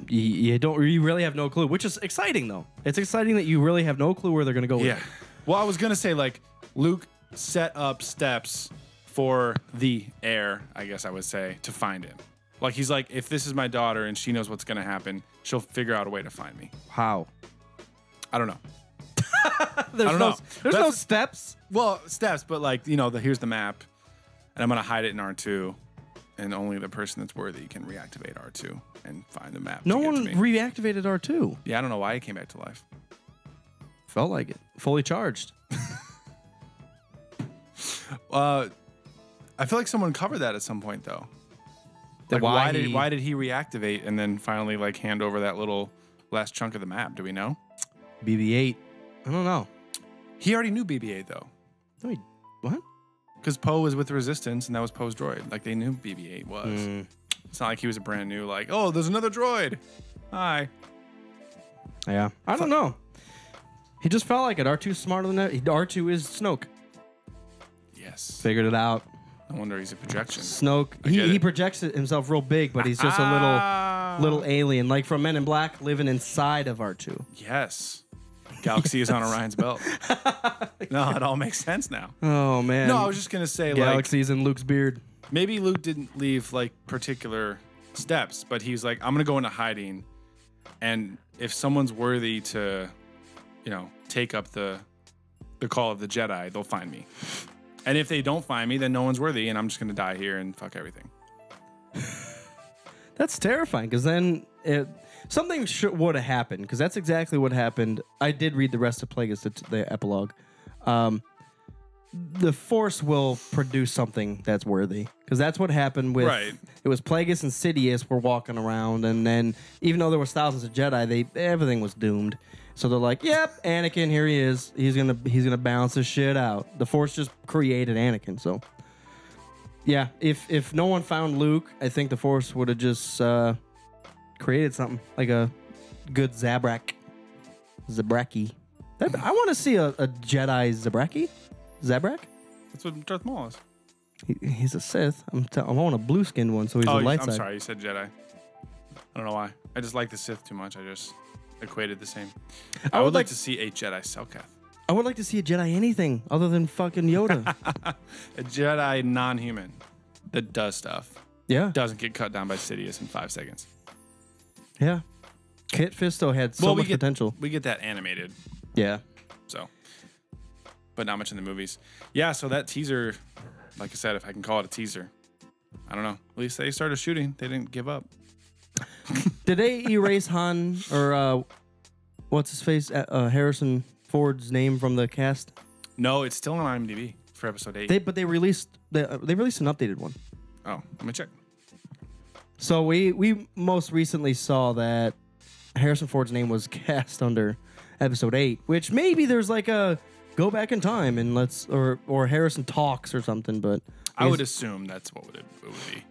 you really have no clue, which is exciting though. It's exciting that you really have no clue where they're gonna go with it. Well, I was gonna say like Luke set up steps for the heir, I guess I would say, to find him. Like he's like, if this is my daughter and she knows what's gonna happen, she'll figure out a way to find me. How? I don't know. There's no steps. Well, steps, but like, you know, here's the map, and I'm gonna hide it in R2, and only the person that's worthy can reactivate R2 and find the map. No to get one to me. reactivated R2. Yeah, I don't know why he came back to life. Felt like it. Fully charged. I feel like someone covered that at some point though. That Like why did he reactivate and then finally like hand over that little last chunk of the map? Do we know? BB-8. I don't know. He already knew BB-8 though. Wait, what? Because Poe was with the Resistance and that was Poe's droid. Like they knew BB-8 was. It's not like he was a brand new like, oh, there's another droid. Hi. Yeah. I don't know. He just felt like it. R2's smarter than that. R2 is Snoke. Yes. Figured it out. No wonder he's a projection. Snoke. He projects himself real big, but he's just a little alien, like from Men in Black, living inside of R2. Yes. Galaxy is on Orion's belt. No, it all makes sense now. Oh man. No, I was just gonna say Galaxy's in Luke's beard. Maybe Luke didn't leave like particular steps, but he's like, I'm gonna go into hiding, and if someone's worthy to, you know, take up the call of the Jedi, they'll find me. And if they don't find me, then no one's worthy, and I'm just gonna die here and fuck everything. That's terrifying, because then something would have happened, because that's exactly what happened. I did read the rest of Plagueis, the epilogue. The Force will produce something that's worthy, because that's what happened with. Right. It was Plagueis and Sidious were walking around, and then even though there was thousands of Jedi, everything was doomed. So they're like, "Yep, Anakin, here he is. He's gonna balance this shit out." The Force just created Anakin, so. Yeah, if no one found Luke, I think the Force would have just created something like a good Zabraki. I want to see a Jedi Zabrak. That's what Darth Maul is. He's a Sith. I want a blue-skinned one, so he's a light side. I'm sorry, you said Jedi. I don't know why. I just like the Sith too much. I just equated the same. I would like to see a Jedi Selkath. I would like to see a Jedi anything other than fucking Yoda. A Jedi non-human that does stuff. Yeah. Doesn't get cut down by Sidious in 5 seconds. Yeah. Kit Fisto had so much potential. We get that animated. Yeah. So, but not much in the movies. Yeah, so that teaser, like I said, if I can call it a teaser, I don't know. At least they started shooting. They didn't give up. Did they erase Han or what's his face? Harrison Ford's name from the cast? No, it's still on IMDb for episode 8. But they released an updated one. Oh, let me check. So we most recently saw that Harrison Ford's name was cast under episode 8, which maybe there's like a go back in time and or Harrison talks or something, but I would assume that's what it would be.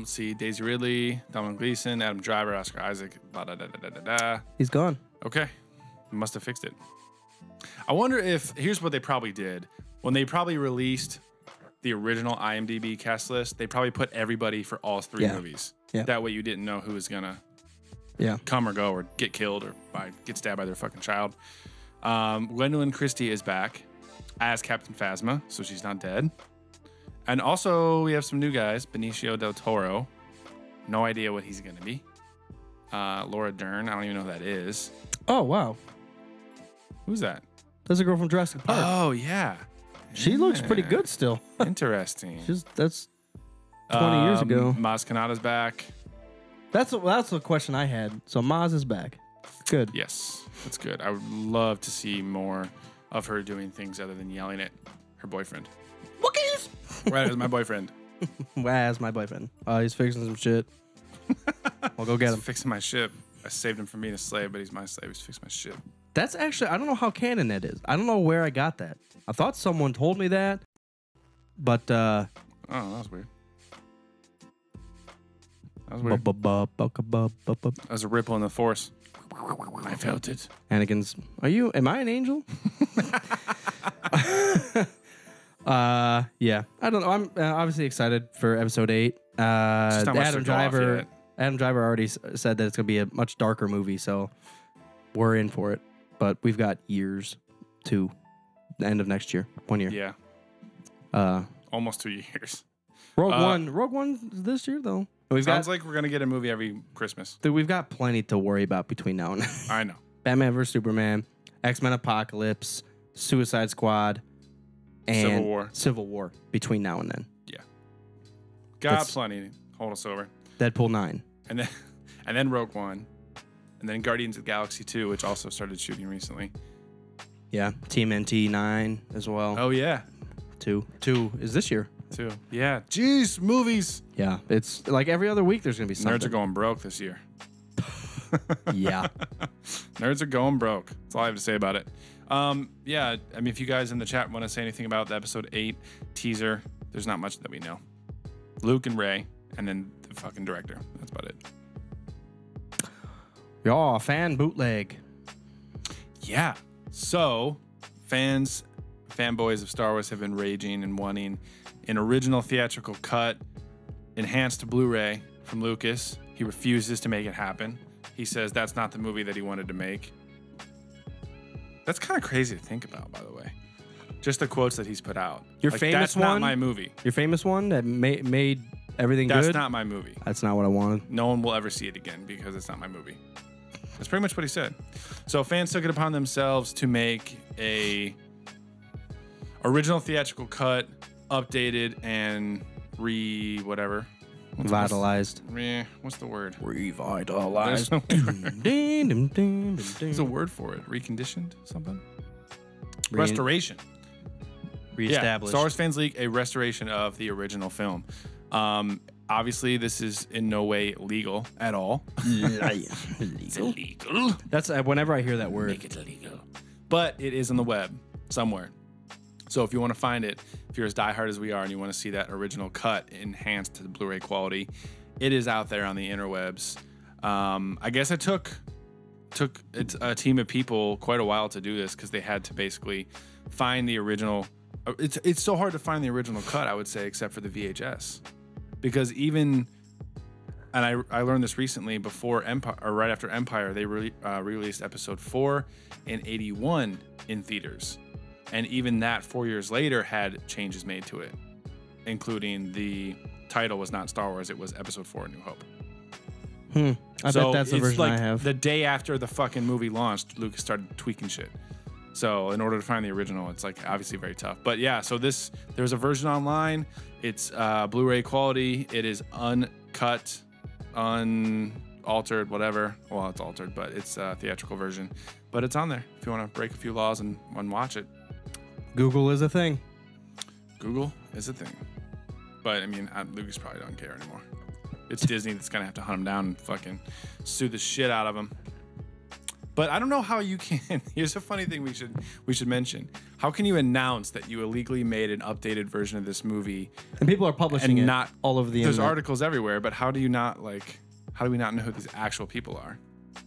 See, Daisy Ridley, Domhnall Gleeson, Adam Driver, Oscar Isaac, He's gone. Okay. Must have fixed it. I wonder if, here's what they probably did. When they probably released the original IMDb cast list, they probably put everybody for all 3 movies. Yeah. That way you didn't know who was going to come or go or get killed or get stabbed by their fucking child. Gwendolyn Christie is back as Captain Phasma, so she's not dead. And also, we have some new guys. Benicio del Toro. No idea what he's going to be. Laura Dern. I don't even know who that is. Oh, wow. Who's that? That's a girl from Jurassic Park. Oh, yeah. She looks pretty good still. Interesting. That's 20 years ago. Maz Kanata's back. That's the question I had. So Maz is back. Good. Yes, that's good. I would love to see more of her doing things other than yelling at her boyfriend. Wookiees! Right, as my boyfriend. As my boyfriend. He's fixing some shit. I'll go get him. He's fixing my ship. I saved him from being a slave, but he's my slave. He's fixing my ship. That's actually, I don't know how canon that is. I don't know where I got that. I thought someone told me that, but oh, that was weird. That was weird. That was a ripple in the force. I felt it. Anakin's. Am I an angel? Yeah. I don't know. I'm obviously excited for episode 8. Just not much to Adam go off Driver. yet. Adam Driver already said that it's going to be a much darker movie, so we're in for it. But we've got years to the end of next year. 1 year. Yeah. Almost 2 years. Rogue One this year though. Sounds like we're gonna get a movie every Christmas. Dude, we've got plenty to worry about between now and then. I know. Batman vs Superman, X-Men Apocalypse, Suicide Squad, and Civil War between now and then. Yeah. Got plenty. Hold us over. Deadpool 9. And then Rogue One. And then Guardians of the Galaxy 2, which also started shooting recently. Yeah. Team NT 9 as well. Oh yeah. 2 is this year. 2. Yeah. Jeez, movies. Yeah. It's like every other week there's gonna be something. Nerds are going broke this year. Yeah. Nerds are going broke. That's all I have to say about it. Yeah, I mean, if you guys in the chat want to say anything about the episode 8 teaser, there's not much that we know. Luke and Rey, and then the fucking director. That's about it. Yeah, fan bootleg. Yeah. So, fanboys of Star Wars have been raging and wanting an original theatrical cut, enhanced Blu-ray from Lucas. He refuses to make it happen. He says that's not the movie that he wanted to make. That's kind of crazy to think about, by the way. Just the quotes that he's put out. Your famous that's one? not my movie. Your famous one that made everything That's good? not my movie. That's not what I wanted. No one will ever see it again because it's not my movie. That's pretty much what he said. So fans took it upon themselves to make a original theatrical cut, updated and whatever. Vitalized. What's the word? Revitalized. There's a word for it. Reconditioned? Something? Restoration. Reestablished. Yeah, Star Wars Fans League, a restoration of the original film. Obviously, this is in no way legal at all. It's illegal. That's whenever I hear that word. Make it illegal. But it is on the web somewhere. So if you want to find it, if you're as diehard as we are and you want to see that original cut enhanced to the Blu-ray quality, it is out there on the interwebs. I guess it took a team of people quite a while to do this because they had to basically find the original. It's so hard to find the original cut, I would say, except for the VHS. Because even, and I learned this recently, before Empire, or right after Empire, they released episode 4 and 81 in theaters. And even that 4 years later had changes made to it, including the title was not Star Wars, it was episode 4, A New Hope. I bet that's the version like I have. The day after the fucking movie launched, Lucas started tweaking shit. So in order to find the original, it's like obviously very tough. But yeah, so there's a version online. It's Blu-ray quality. It is uncut, unaltered, whatever. Well, it's altered, but it's a theatrical version. But it's on there if you want to break a few laws and watch it. Google is a thing. Google is a thing. But I mean, Lucas probably don't care anymore. It's Disney that's gonna have to hunt him down and fucking sue the shit out of him. But I don't know how you can. Here's a funny thing we should mention. How can you announce that you illegally made an updated version of this movie And people are publishing and it not all over the There's internet. articles everywhere, but how do we not know who these actual people are?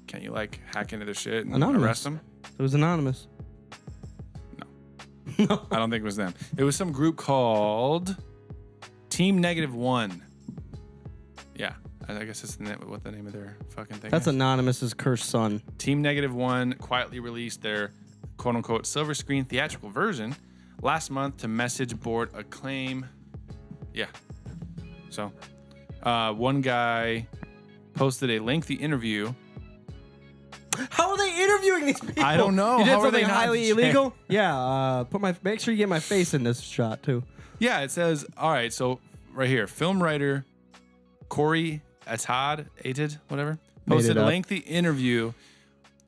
Can't you hack into their shit and Anonymous. arrest them? It was anonymous. No. I don't think it was them. It was some group called Team -1. Yeah, I guess that's what the name of their fucking thing That's is. Anonymous's cursed son. Team -1 quietly released their quote-unquote silver screen theatrical version last month to message board acclaim. Yeah. So, one guy posted a lengthy interview. How are they interviewing these people? I don't know. You did How are something they not highly checked? illegal? Yeah. Make sure you get my face in this shot too. Yeah, it says, all right, so right here, film writer Corey Atad, whatever, posted a lengthy interview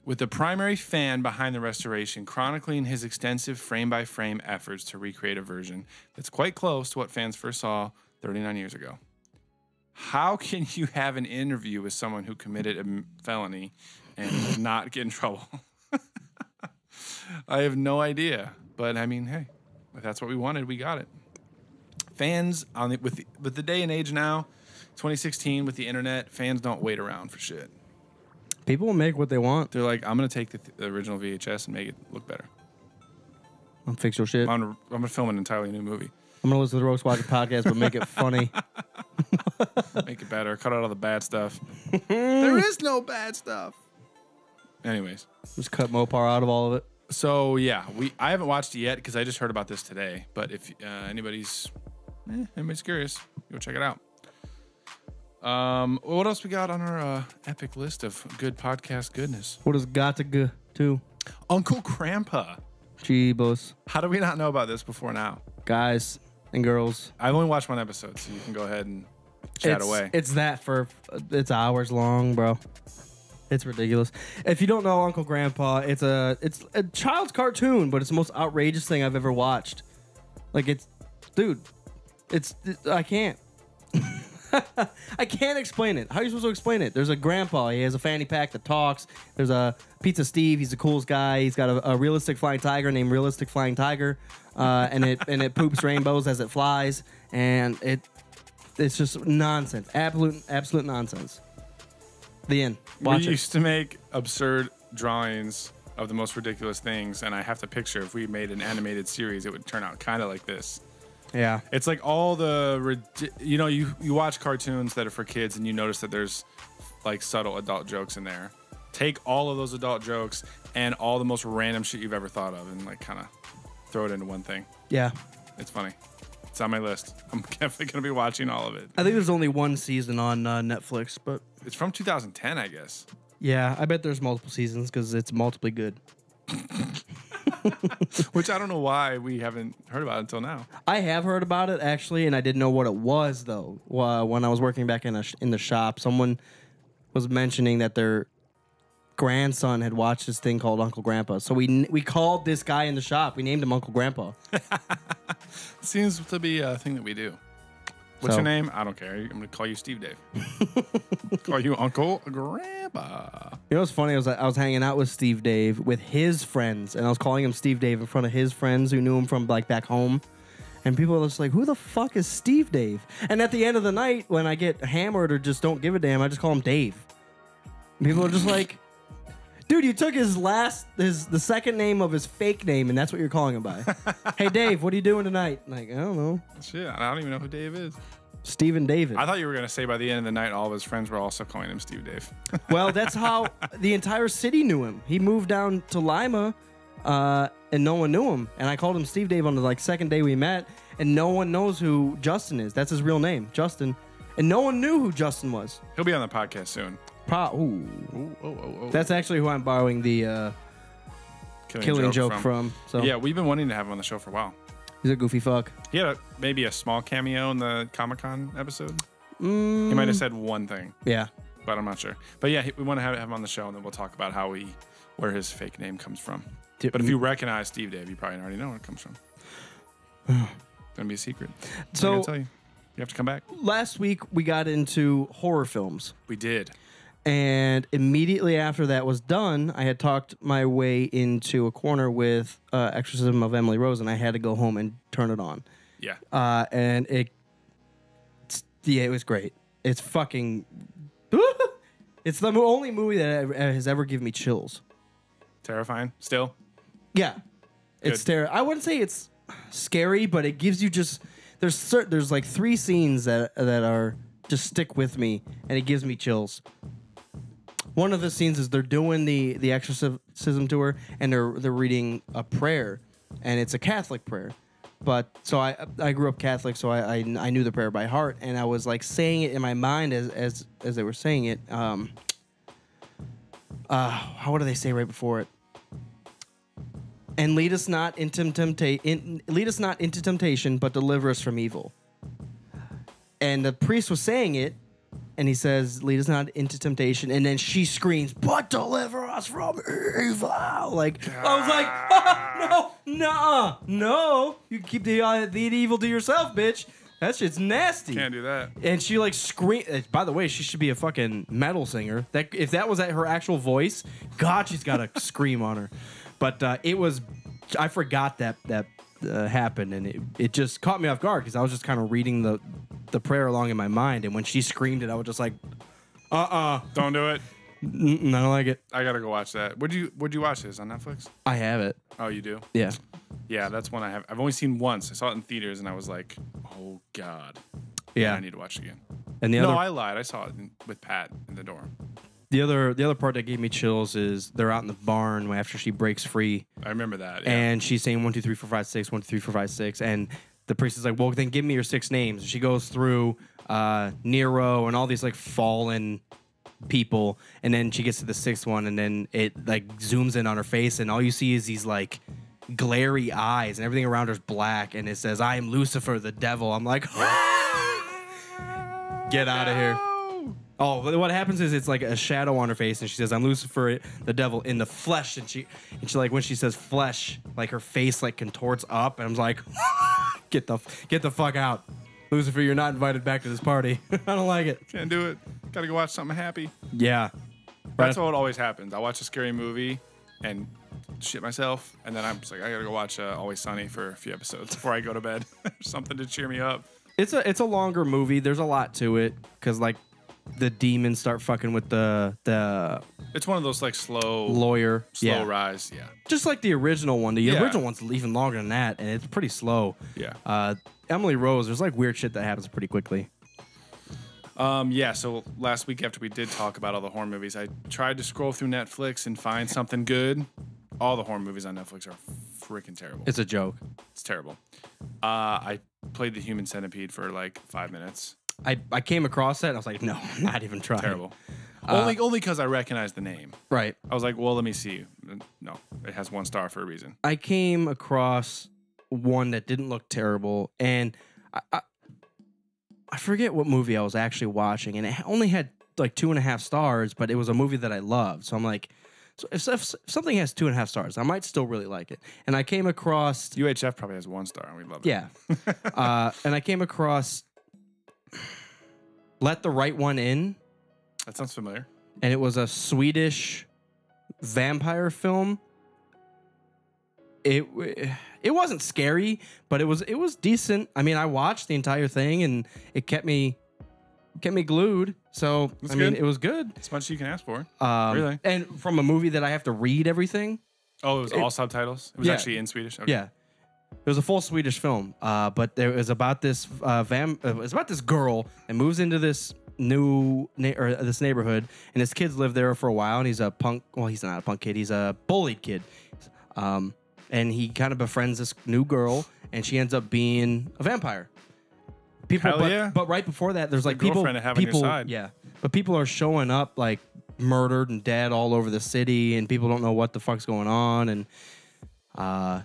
with the primary fan behind the restoration, chronicling his extensive frame-by-frame efforts to recreate a version that's quite close to what fans first saw 39 years ago. How can you have an interview with someone who committed a felony and not get in trouble? I have no idea. But, I mean, hey, if that's what we wanted, we got it. Fans, with the day and age now, 2016 with the internet, fans don't wait around for shit. People will make what they want. They're like, I'm gonna take the original VHS and make it look better. I'll fix your shit. I'm gonna film an entirely new movie. I'm gonna listen to the Rogue Squadron podcast, but make it funny. Make it better. Cut out all the bad stuff. There is no bad stuff. Anyways, Just cut Mopar out of all of it. so yeah, I haven't watched it yet because I just heard about this today. But if anybody's curious, go check it out. What else we got on our epic list of good podcast goodness? What has got to go to? Uncle Grandpa. Jeebus. How do we not know about this before now? Guys and girls. I've only watched one episode, so you can go ahead and chat away. It's hours long, bro. It's ridiculous. If you don't know Uncle Grandpa, it's a child's cartoon, but it's the most outrageous thing I've ever watched. Like I can't. I can't explain it. How are you supposed to explain it? There's a grandpa. He has a fanny pack that talks. There's a Pizza Steve. He's the coolest guy. He's got a realistic flying tiger named Realistic Flying Tiger, and it poops rainbows as it flies, and it's just nonsense. Absolute nonsense. The end. Watch We it. used to make absurd drawings of the most ridiculous things, and I have to picture if we made an animated series, it would turn out kind of like this. Yeah. It's like all the, you watch cartoons that are for kids and you notice that there's like subtle adult jokes in there. Take all of those adult jokes and all the most random shit you've ever thought of and like kind of throw it into one thing. Yeah. It's funny. It's on my list. I'm definitely going to be watching all of it. I think there's only one season on Netflix, but It's from 2010, I guess. yeah, I bet there's multiple seasons because it's multiply good. Which I don't know why we haven't heard about it until now. I have heard about it actually, and I didn't know what it was though. When I was working back in the shop, someone was mentioning that their grandson had watched this thing called Uncle Grandpa. So we called this guy in the shop. We named him Uncle Grandpa. Seems to be a thing that we do. What's So- your name? I don't care. I'm going to call you Steve Dave. Call you Uncle Grandpa. You know what's funny? I was hanging out with Steve Dave with his friends, and I was calling him Steve Dave in front of his friends who knew him from like back home. And people are just like, who the fuck is Steve Dave? And at the end of the night, when I get hammered or just don't give a damn, I just call him Dave. And people are just like, dude, you took the second name of his fake name, and that's what you're calling him by. Hey, Dave, what are you doing tonight? Like, I don't know. Shit, I don't even know who Dave is. Steven David. I thought you were going to say by the end of the night, all of his friends were also calling him Steve Dave. Well, that's how the entire city knew him. He moved down to Lima, and no one knew him. And I called him Steve Dave on the second day we met, and no one knows who Justin is. That's his real name, Justin. And no one knew who Justin was. He'll be on the podcast soon. Ooh. That's actually who I'm borrowing the killing joke from. So Yeah, we've been wanting to have him on the show for a while. he's a goofy fuck. He had maybe a small cameo in the Comic-Con episode. He might have said one thing, Yeah. but I'm not sure. But yeah, we want to have him on the show, and then we'll talk about where his fake name comes from. But if you recognize Steve Dave, you probably already know where it comes from. Gonna be a secret. So- I'm gonna tell you. You have to come back. Last week we got into horror films. We did. And immediately after that was done, I had talked my way into a corner with Exorcism of Emily Rose, and I had to go home and turn it on. Yeah. And it was great. It's fucking... It's the only movie that has ever given me chills. Terrifying. Still. Yeah. It's I wouldn't say it's scary, but it gives you just... There's like 3 scenes that are just stick with me, and it gives me chills. One of the scenes is they're doing the exorcism tour, and they're reading a prayer, and it's a Catholic prayer. But so I grew up Catholic, so I knew the prayer by heart, and I was like saying it in my mind as they were saying it. What do they say right before it? And lead us not into temptation, but deliver us from evil. And the priest was saying it, and he says, lead us not into temptation. And then she screams, but deliver us from evil. Like, I was like, no. You keep the evil to yourself, bitch. That shit's nasty. Can't do that. And she like screamed. By the way, she should be a fucking metal singer. If that was her actual voice, God, she's got a scream on her. But it was, I forgot that happened, and it just caught me off guard because I was just kind of reading the the prayer along in my mind, and when she screamed it, I was just like, Don't do it. I don't like it. I gotta go watch that. Would you watch this on Netflix? I have it. Oh, you do? Yeah. Yeah, that's one I've only seen once. I saw it in theaters and I was like, oh God. Yeah. I need to watch it again. And the No, other I lied. I saw it with Pat in the dorm. the other part that gave me chills is they're out in the barn after she breaks free, I remember that. Yeah. and she's saying 1, 2, 3, 4, 5, 6, 1, 2, 3, 4, 5, 6, and the priest is like, well, then give me your 6 names. And she goes through Nero and all these like fallen people, and then she gets to the 6th one, and then it like zooms in on her face, and all you see is these like glary eyes, and everything around her's black, and it says, I am Lucifer, the devil. I'm like, get out of here. Oh, but what happens is it's like a shadow on her face, and she says, I'm Lucifer, the devil, in the flesh. And she like, when she says flesh, like her face like contorts up, and I'm like, get the fuck out. Lucifer, you're not invited back to this party. I don't like it. Can't do it. Gotta go watch something happy. Yeah. That's what always happens. I watch a scary movie and shit myself, and then I'm just like, I gotta go watch Always Sunny for a few episodes before I go to bed. Something to cheer me up. It's a longer movie. There's a lot to it, because like the demons start fucking with the It's one of those like slow lawyer. Yeah. rise. Yeah. Just like the original one. The Yeah. original one's even longer than that, and it's pretty slow. Yeah. Emily Rose, there's like weird shit that happens pretty quickly. Yeah, so last week after we did talk about all the horror movies, I tried to scroll through Netflix and find something good. All the horror movies on Netflix are freaking terrible. It's a joke. It's terrible. I played The Human Centipede for like 5 minutes. I came across that and I was like, no, I'm not even trying. Terrible. Only because I recognized the name. Right. I was like, well, let me see. No, it has 1 star for a reason. I came across one that didn't look terrible, and I forget what movie I was actually watching, and it only had like 2.5 stars, but it was a movie that I loved. So I'm like, so if something has 2.5 stars, I might still really like it. And I came across UHF probably has 1 star, and we love it. Yeah. And I came across Let the Right One In. That sounds familiar. And it was a Swedish vampire film. It wasn't scary, but it was decent. I mean, I watched the entire thing, and it kept me glued. So That's I mean, good. it was good. As much as you can ask for. Really? And from a movie that I have to read everything. Oh, it was all subtitles? It was Yeah. actually in Swedish? Okay. Yeah. It was a full Swedish film, but it was about this it was about this girl that moves into this this neighborhood, and his kids live there for a while, and he's a punk. Well, he's not a punk kid; he's a bullied kid. And he kind of befriends this new girl, and she ends up being a vampire. But right before that, there's like people, girlfriend to have on your side. yeah. But people are showing up like murdered and dead all over the city, and people don't know what the fuck's going on, and and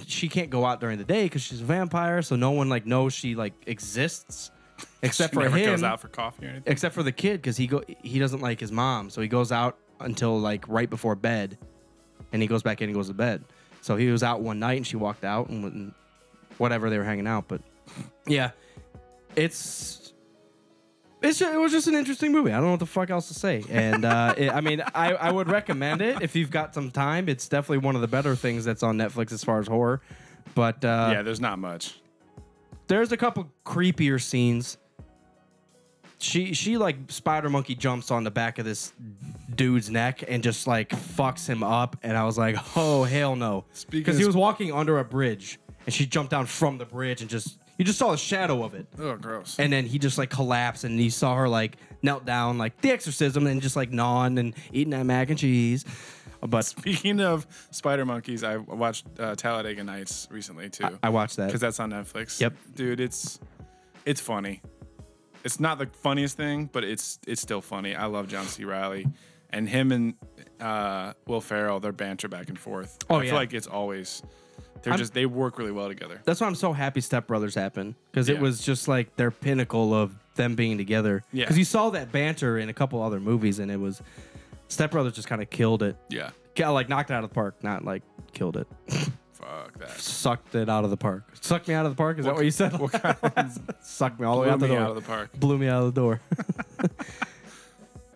she can't go out during the day because she's a vampire, so no one like knows she like exists, except She for never him. goes out for coffee or anything. Except for the kid, because he doesn't like his mom, so he goes out until like right before bed, and he goes back in and goes to bed. So he was out one night, and she walked out and whatever, they were hanging out. But yeah, it was just an interesting movie. I don't know what the fuck else to say. And I mean, I would recommend it if you've got some time. It's definitely one of the better things that's on Netflix as far as horror. But yeah, there's not much. There's a couple creepier scenes. She like spider monkey jumps on the back of this dude's neck and just like fucks him up, and I was like, oh hell no, because he was walking under a bridge and she jumped down from the bridge and you just saw the shadow of it. Oh, gross. And then he just like collapsed, and you saw her like knelt down like The Exorcism and just like gnawing and eating that mac and cheese. But speaking of spider monkeys, I watched Talladega Nights recently too. I watched that because that's on Netflix. Yep, dude, it's funny. It's not the funniest thing, but it's still funny. I love John C. Reilly, and him and Will Ferrell. Their banter back and forth. I feel like it's always they work really well together. That's why I'm so happy Step Brothers happened, because it was just like their pinnacle of them being together. Yeah, because you saw that banter in a couple other movies, and it was Step Brothers just kind of killed it. Yeah, like knocked it out of the park, not like killed it. Fuck that. Sucked it out of the park. Sucked me out of the park? Is that what you said? What kind of sucked me all the way out the door. Out of the park. Blew me out of the door.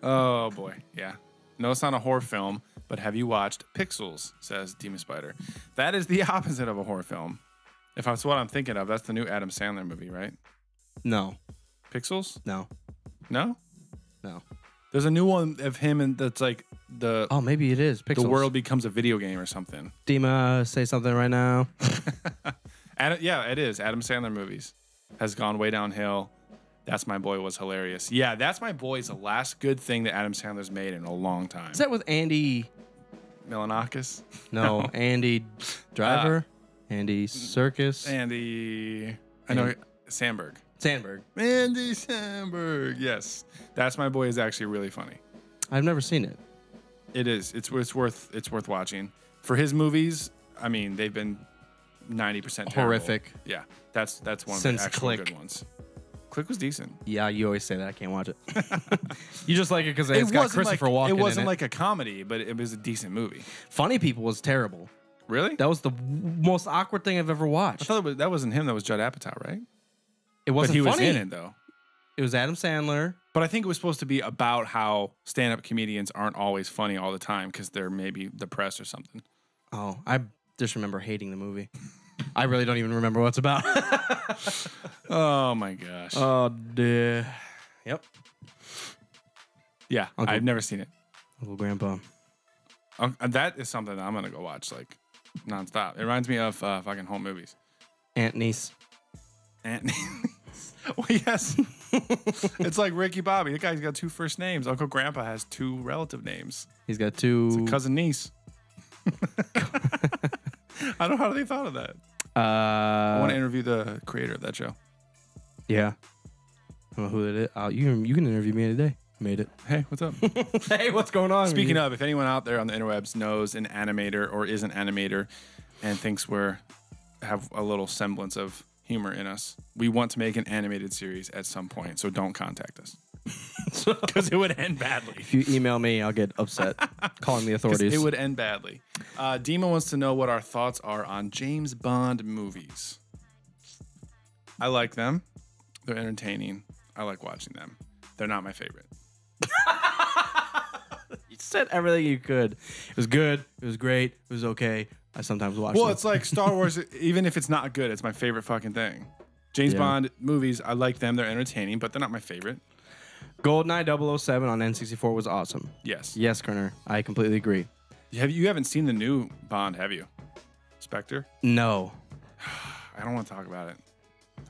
Oh, boy. Yeah. No, it's not a horror film, but have you watched Pixels, says Demon Spider. That is the opposite of a horror film. If that's what I'm thinking of, that's the new Adam Sandler movie, right? No. Pixels? No. No? No. There's a new one of him and that's like the Oh, maybe it is. Pixels. the world becomes a video game or something. Dima, say something right now. Yeah, it is. Adam Sandler movies has gone way downhill. That's My Boy was hilarious. Yeah, That's My Boy is the last good thing that Adam Sandler's made in a long time. Is that with Andy? Milanakis? No, Andy Driver, Andy Serkis, Andy. I know. Samberg. Sandberg. Andy Samberg. Yes. That's My Boy is actually really funny. I've never seen it. It is. It's worth watching. For his movies, I mean, they've been 90% terrible. Horrific. Yeah. That's one of Since the actual Click. good ones. Click was decent. Yeah, you always say that. I can't watch it. You just like it because it's got Christopher Walken It wasn't in it. like a comedy, but it was a decent movie. Funny People was terrible. Really? That was the most awkward thing I've ever I watched. thought that wasn't him. That was Judd Apatow, right? It wasn't But he was funny. in it though. It was Adam Sandler. But I think it was supposed to be about how stand-up comedians aren't always funny all the time because they're maybe depressed or something. Oh, I just remember hating the movie. I really don't even remember what it's about. Oh my gosh. Oh, dear. Yep. Yeah, Uncle- I've never seen it. Uncle Grandpa. That is something that I'm gonna go watch like nonstop. It reminds me of fucking home movies. Aunt Niece. Aunt. Well, yes. It's like Ricky Bobby. The guy's got 2 first names. Uncle Grandpa has 2 relative names. He's got 2. Cousin niece. I don't know how they thought of that. I want to interview the creator of that show. Yeah. I don't know who it is. You can interview me today. Made it. Hey, what's up? Hey, what's going on? Speaking of, if anyone out there on the interwebs knows an animator or is an animator and thinks have a little semblance of humor in us, we want to make an animated series at some point. So don't contact us because it would end badly. If you email me, I'll get upset. Calling the 'Cause authorities. it would end badly. Dima wants to know what our thoughts are on James Bond movies. I like them. They're entertaining. I like watching them. They're not my favorite. You said everything you could. It was good. It was great. It was okay. I sometimes watch Well, them. it's like Star Wars. Even if it's not good, it's my favorite fucking thing. James Yeah. Bond movies, I like them. They're entertaining, but they're not my favorite. GoldenEye 007 on N64 was awesome. Yes. Yes, Kerner. I completely agree. You haven't seen the new Bond, have you? Spectre? No. I don't want to talk about it.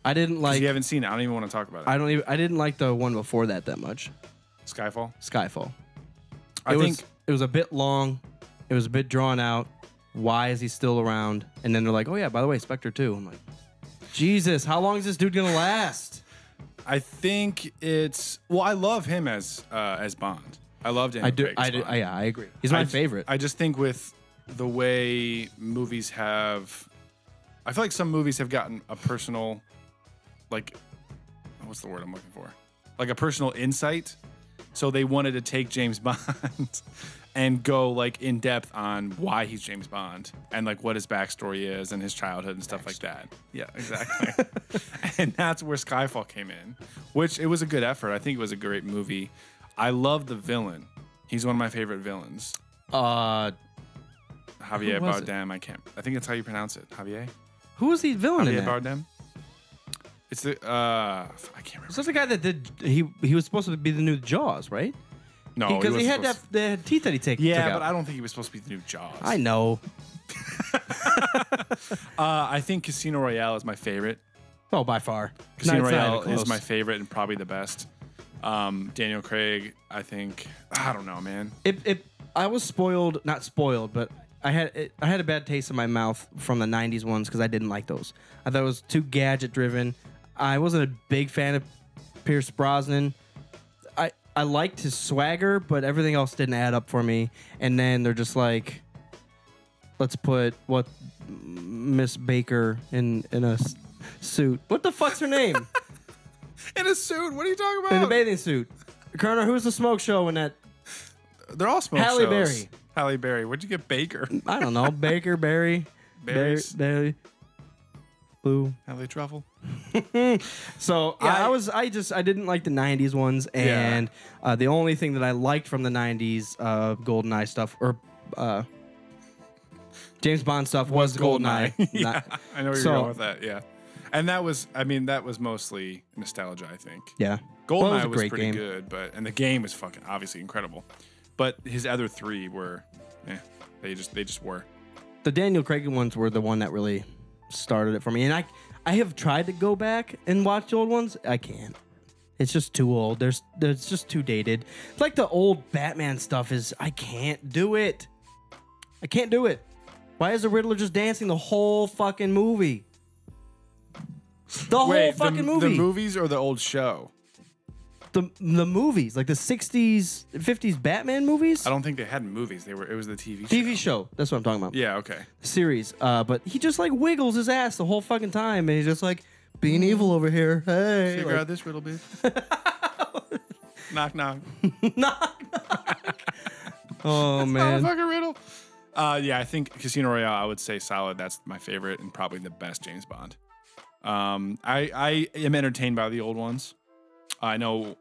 I didn't 'Cause like. you haven't seen it. I don't even want to talk about it. I didn't like the one before that much. Skyfall? Skyfall. I think it was a bit long. It was a bit drawn out. Why is he still around? And then they're like, oh yeah, by the way, Spectre 2. I'm like, Jesus, how long is this dude gonna last? I think it's I love him as Bond. I loved him. I do. Yeah, I agree. He's my favorite. I just think with the way movies have, I feel like some movies have gotten a personal, like, what's the word I'm looking for? Like a personal insight. So they wanted to take James Bond and go like in depth on why he's James Bond and like what his backstory is and his childhood and stuff like that. Yeah, exactly. And that's where Skyfall came in, which it was a good effort. I think it was a great movie. I love the villain. He's one of my favorite villains. Who Javier was it? Bardem. I think that's how you pronounce it. Javier. Who was the villain in Javier that? Bardem. It's the I can't remember. Was that the guy that did? He was supposed to be the new Jaws, right? No, Because he had wasn't supposed the teeth that he took Yeah, out. but I don't think he was supposed to be the new Jaws. I know. I think Casino Royale is my favorite. Oh, by far. Casino No, it's not Royale even is close. my favorite and probably the best. Daniel Craig, I think. I don't know, man. I was spoiled, not spoiled, but I had a bad taste in my mouth from the 90s ones because I didn't like those. I thought it was too gadget driven. I wasn't a big fan of Pierce Brosnan. I liked his swagger, but everything else didn't add up for me. And then they're just like, let's put Miss Baker in a suit. What the fuck's her name? In a suit? What are you talking about? In a bathing suit. Kerner, who's the smoke show in that? They're all smoke Halle shows. Berry. Halle Berry. Where'd you get Baker? I don't know. Baker, Berry. Berries. Berry. Blue. Halle Truffle. So Yeah, I didn't like the 90s ones, and the only thing that I liked from the 90s GoldenEye stuff or James Bond stuff was GoldenEye. yeah, I know where you're So- going with that. Yeah, And that was mostly nostalgia, I think. Yeah. GoldenEye a was great pretty game. good, and the game was fucking obviously incredible. But his other three were, they just were. The Daniel Craig ones were the one that really started it for me. And I have tried to go back and watch the old ones. I can't. It's just too old. There's just too dated. It's like the old Batman stuff is, I can't do it. I can't do it. Why is the Riddler just dancing the whole fucking movie? The whole fucking movie. The movies or the old show? The movies, like the 60s, 50s Batman movies? I don't think they had movies. It was the TV show. TV show. That's what I'm talking about. Yeah, okay. Series. But he just like wiggles his ass the whole fucking time, and he's just like being evil over here. Hey, Figure out this riddle, bitch. Knock, knock. Oh man. Not a fucking riddle. Yeah, I think Casino Royale, I would say solid. That's my favorite and probably the best James Bond. I am entertained by the old ones. I know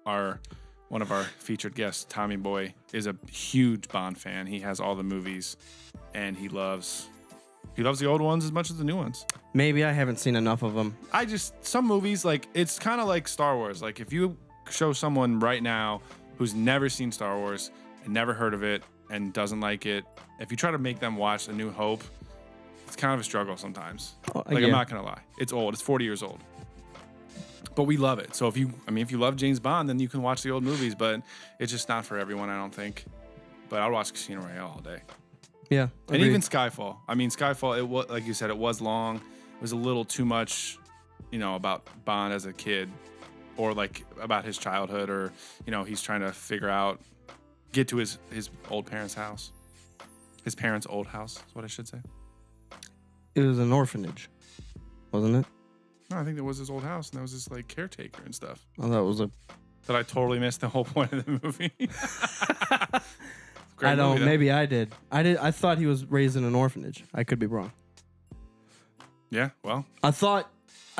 one of our featured guests, Tommy Boy, is a huge Bond fan. He has all the movies, and he loves the old ones as much as the new ones. Maybe I haven't seen enough of them. Some movies, like, it's kind of like Star Wars. Like, if you show someone right now who's never seen Star Wars and never heard of it and doesn't like it, if you try to make them watch A New Hope, it's kind of a struggle sometimes. I'm not gonna lie. It's old. It's 40 years old. But we love it. So if you love James Bond, then you can watch the old movies, but it's just not for everyone, I don't think. But I'll watch Casino Royale all day. Yeah. And even Skyfall. I mean, Skyfall, it was, like you said, it was long. It was a little too much, about Bond as a kid, or like about his childhood, or, he's trying to get to his old parents' house. His parents' old house is what I should say. It was an orphanage, wasn't it? No, I think that was his old house, and that was his like caretaker and stuff. Oh, that was That I totally missed the whole point of the movie. I don't. Maybe I did. I thought he was raised in an orphanage. I could be wrong. Yeah. Well. I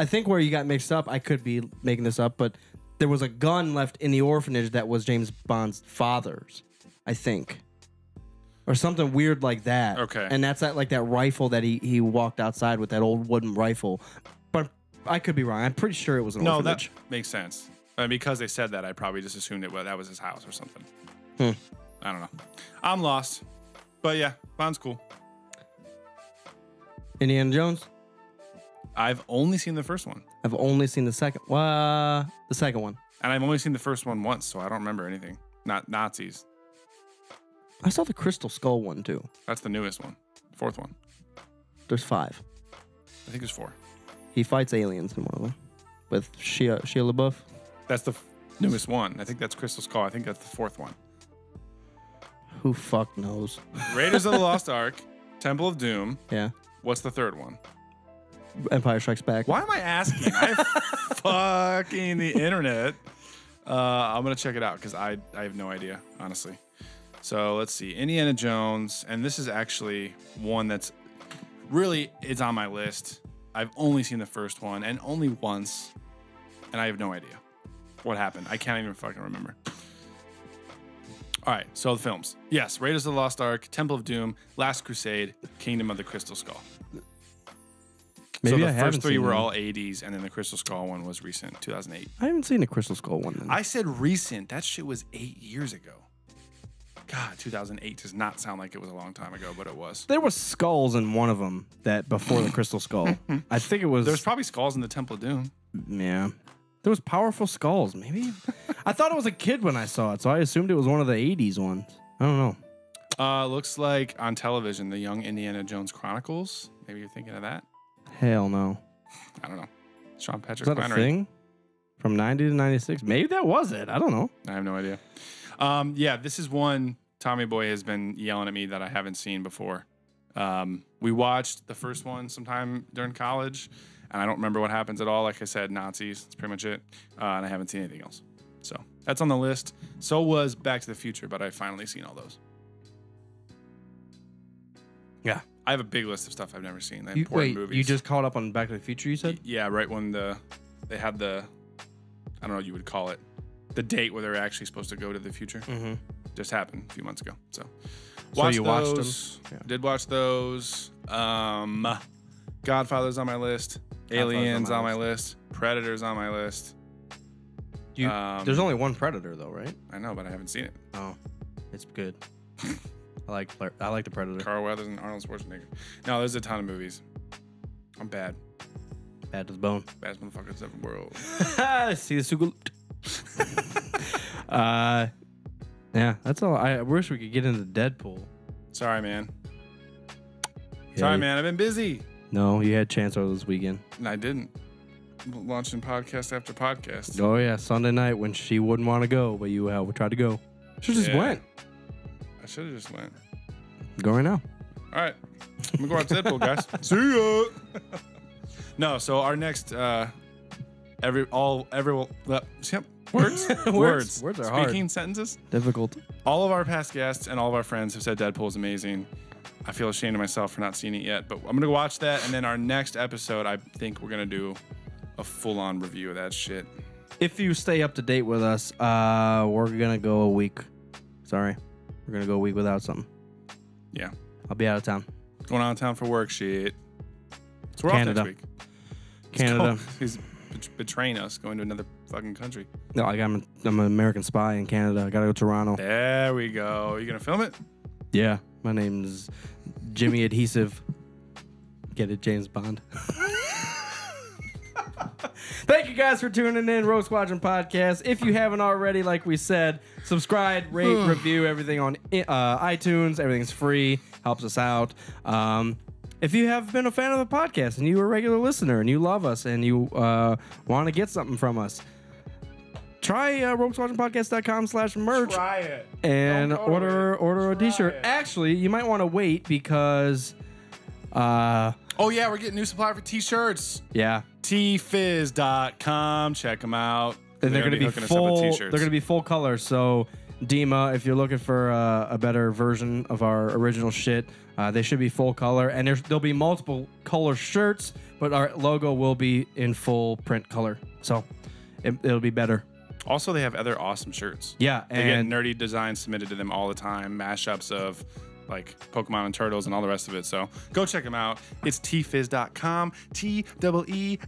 think where you got mixed up. I could be making this up, but there was a gun left in the orphanage that was James Bond's father's. I think. Or something weird like that. Okay. And that's that rifle that he walked outside with, that old wooden rifle. But I could be wrong. I'm pretty sure it was an orphanage. No, that makes sense. And because they said that, I probably just assumed that was his house or something. I don't know. I'm lost. But yeah, Bond's cool. Indiana Jones? I've only seen the first one. I've only seen the second. The second one. And I've only seen the first one once, so I don't remember anything. Not Nazis. I saw the Crystal Skull one too. That's the newest one. Fourth one. There's 5. I think there's 4. He fights aliens in one of them with Shia LaBeouf. That's the newest one. I think that's Crystal Skull. I think that's the 4th one. Who fuck knows? Raiders of the Lost Ark, Temple of Doom. Yeah. What's the 3rd one? Empire Strikes Back. Why am I asking? I fucking the internet. I'm gonna check it out because I have no idea, honestly. So let's see. Indiana Jones, and this is actually one that's really, it's on my list. I've only seen the first one, and only once, and I have no idea what happened. I can't even fucking remember. All right, so the films. Yes, Raiders of the Lost Ark, Temple of Doom, Last Crusade, Kingdom of the Crystal Skull. Maybe so the I first 3 seen were them. all 80s, and then the Crystal Skull one was recent, 2008. I haven't seen the Crystal Skull one then. I said recent. That shit was 8 years ago. God, 2008 does not sound like it was a long time ago, but it was. There was skulls in one of them that before the Crystal Skull. I think it was. There's probably skulls in the Temple of Doom. Yeah. There was powerful skulls, maybe. I thought it was a kid when I saw it, so I assumed it was one of the 80s ones. I don't know. Looks like on television, the Young Indiana Jones Chronicles. Maybe you're thinking of that. Hell no. I don't know. Sean Patrick Is that a Flannery. thing? From 90 to 96? Maybe that was it. I don't know. I have no idea. Yeah, this is one Tommy Boy has been yelling at me that I haven't seen before. We watched the first one sometime during college, and I don't remember what happens at all. Like I said, Nazis. That's pretty much it. And I haven't seen anything else. So that's on the list. So was Back to the Future, but I've finally seen all those. Yeah. I have a big list of stuff I've never seen. The important movies. You just caught up on Back to the Future, you said? Yeah, right when they had the, I don't know what you would call it, the date where they're actually supposed to go to the future. Mm-hmm. Just happened a few months ago. So you watched those. them? Yeah. Did watch those. Godfather's on my list. Aliens on my list. Predator's on my list. There's only one Predator though, right? I know, but I haven't seen it. Oh, it's good. I like the Predator. Carl Weathers and Arnold Schwarzenegger. No, there's a ton of movies. I'm bad. Bad to the bone. Baddest motherfuckers ever world. See the sugal. Yeah, that's all. I wish we could get into Deadpool. Sorry, man. Yeah, Sorry, man. I've been busy. No, you had a chance over this weekend. And I didn't. Launching podcast after podcast. Oh yeah, Sunday night when she wouldn't want to go, but you tried to go. She just went. I should have just went. Go right now. All right. I'm going to go watch Deadpool, guys. See ya. No, so our next words Words are speaking hard. sentences. Difficult. All of our past guests and all of our friends have said Deadpool is amazing. I feel ashamed of myself for not seeing it yet, but I'm going to go watch that, and then our next episode, I think we're going to do a full-on review of that shit. If you stay up to date with us, we're gonna go a week. Sorry, we're gonna go a week without something. Yeah. I'll be out of town. Going out of town for work shit. So we're Canada. off next week. Canada. He's betraying us, going to another fucking country. No, I'm an American spy in Canada. I gotta go to Toronto. There we go. You gonna film it? Yeah, my name's Jimmy Adhesive. Get it, James Bond. Thank you guys for tuning in, Rogue Squadron Podcast. If you haven't already, like we said, subscribe, rate, review everything on iTunes. Everything's free. Helps us out. If you have been a fan of the podcast and you're a regular listener and you love us and you want to get something from us, try RogueSquadronPodcast.com/merch. Try it. And order a t-shirt. Actually, you might want to wait because... oh, yeah, we're getting new supply for t-shirts. Yeah. tfizz.com. Check them out. And they're going to be hooking us up with full. They're t-shirts. going to be full color. So, Dima, if you're looking for a better version of our original shit, they should be full color. And there'll be multiple color shirts, but our logo will be in full print color. So, it'll be better. Also, they have other awesome shirts. Yeah, They get and nerdy designs submitted to them all the time. Mashups of like Pokemon and Turtles and all the rest of it. So go check them out. It's tfizz.com. TEEFIZZ.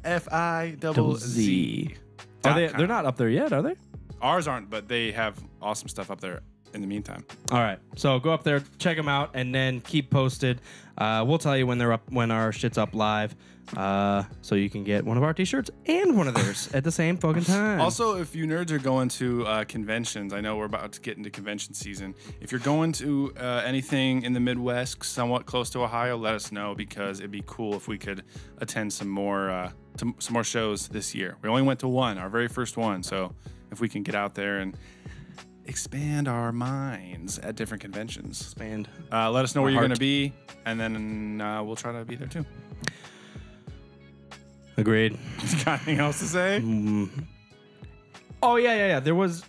They're not up there yet, are they? Ours aren't, but they have awesome stuff up there in the meantime. All right. So go up there, check them out, and then keep posted. We'll tell you when they're up, when our shit's up live, so you can get one of our t-shirts and one of theirs at the same fucking time. Also, if you nerds are going to conventions, I know we're about to get into convention season. If you're going to anything in the Midwest, somewhat close to Ohio, let us know because it'd be cool if we could attend some more shows this year. We only went to one, our very first one. So if we can get out there and expand our minds at different conventions. Let us know where you're going to be, and then we'll try to be there too. Agreed. Got anything else to say? Oh, yeah. There was...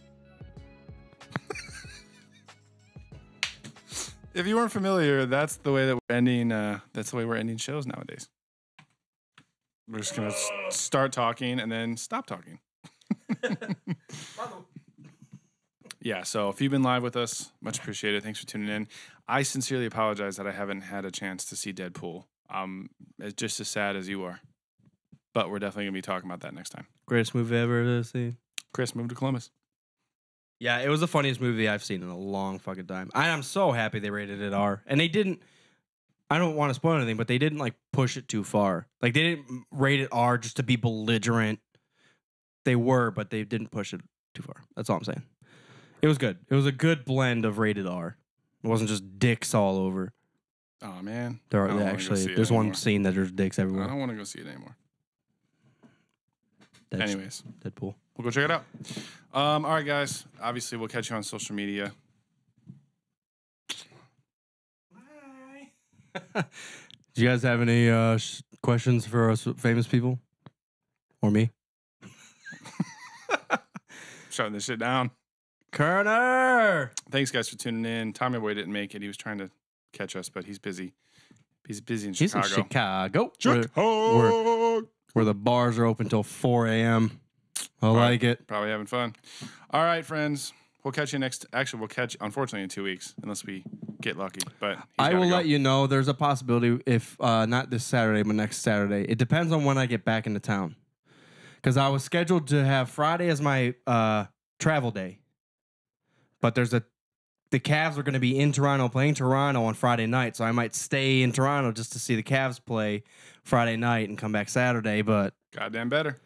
If you weren't familiar, that's the way that we're ending. That's the way we're ending shows nowadays. We're just gonna start talking and then stop talking. Yeah. So if you've been live with us, much appreciated. Thanks for tuning in. I sincerely apologize that I haven't had a chance to see Deadpool. It's just as sad as you are, but we're definitely gonna be talking about that next time. Greatest movie ever to see. Chris, move to Columbus. Yeah, it was the funniest movie I've seen in a long fucking time. I'm so happy they rated it R. And they didn't, I don't want to spoil anything, but they didn't like push it too far. Like they didn't rate it R just to be belligerent. They were, but they didn't push it too far. That's all I'm saying. It was good. It was a good blend of rated R. It wasn't just dicks all over. Oh man, There are actually there's one scene that there's dicks I everywhere. don't want to go see it anymore. Anyways, Deadpool. We'll go check it out. All right, guys. Obviously, we'll catch you on social media. Do you guys have any questions for us famous people? Or me? Shutting this shit down. Kerner! Thanks, guys, for tuning in. Tommy Boy didn't make it. He was trying to catch us, but he's busy. He's busy in He's Chicago. in Chicago. Where the bars are open till 4 a.m. I like it. Probably having fun. All right, friends. We'll catch you next. Actually, we'll catch, unfortunately, in 2 weeks, unless we get lucky. But I will let you know there's a possibility if not this Saturday, but next Saturday. It depends on when I get back into town. Because I was scheduled to have Friday as my travel day. But the Cavs are going to be in Toronto, playing Toronto on Friday night. So I might stay in Toronto just to see the Cavs play Friday night and come back Saturday. But goddamn better.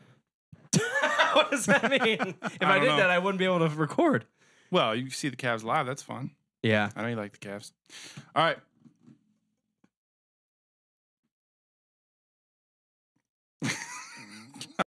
what does that mean? If I did that, I wouldn't be able to record. Well, you see the Cavs live. That's fun. Yeah. I know you like the Cavs. All right.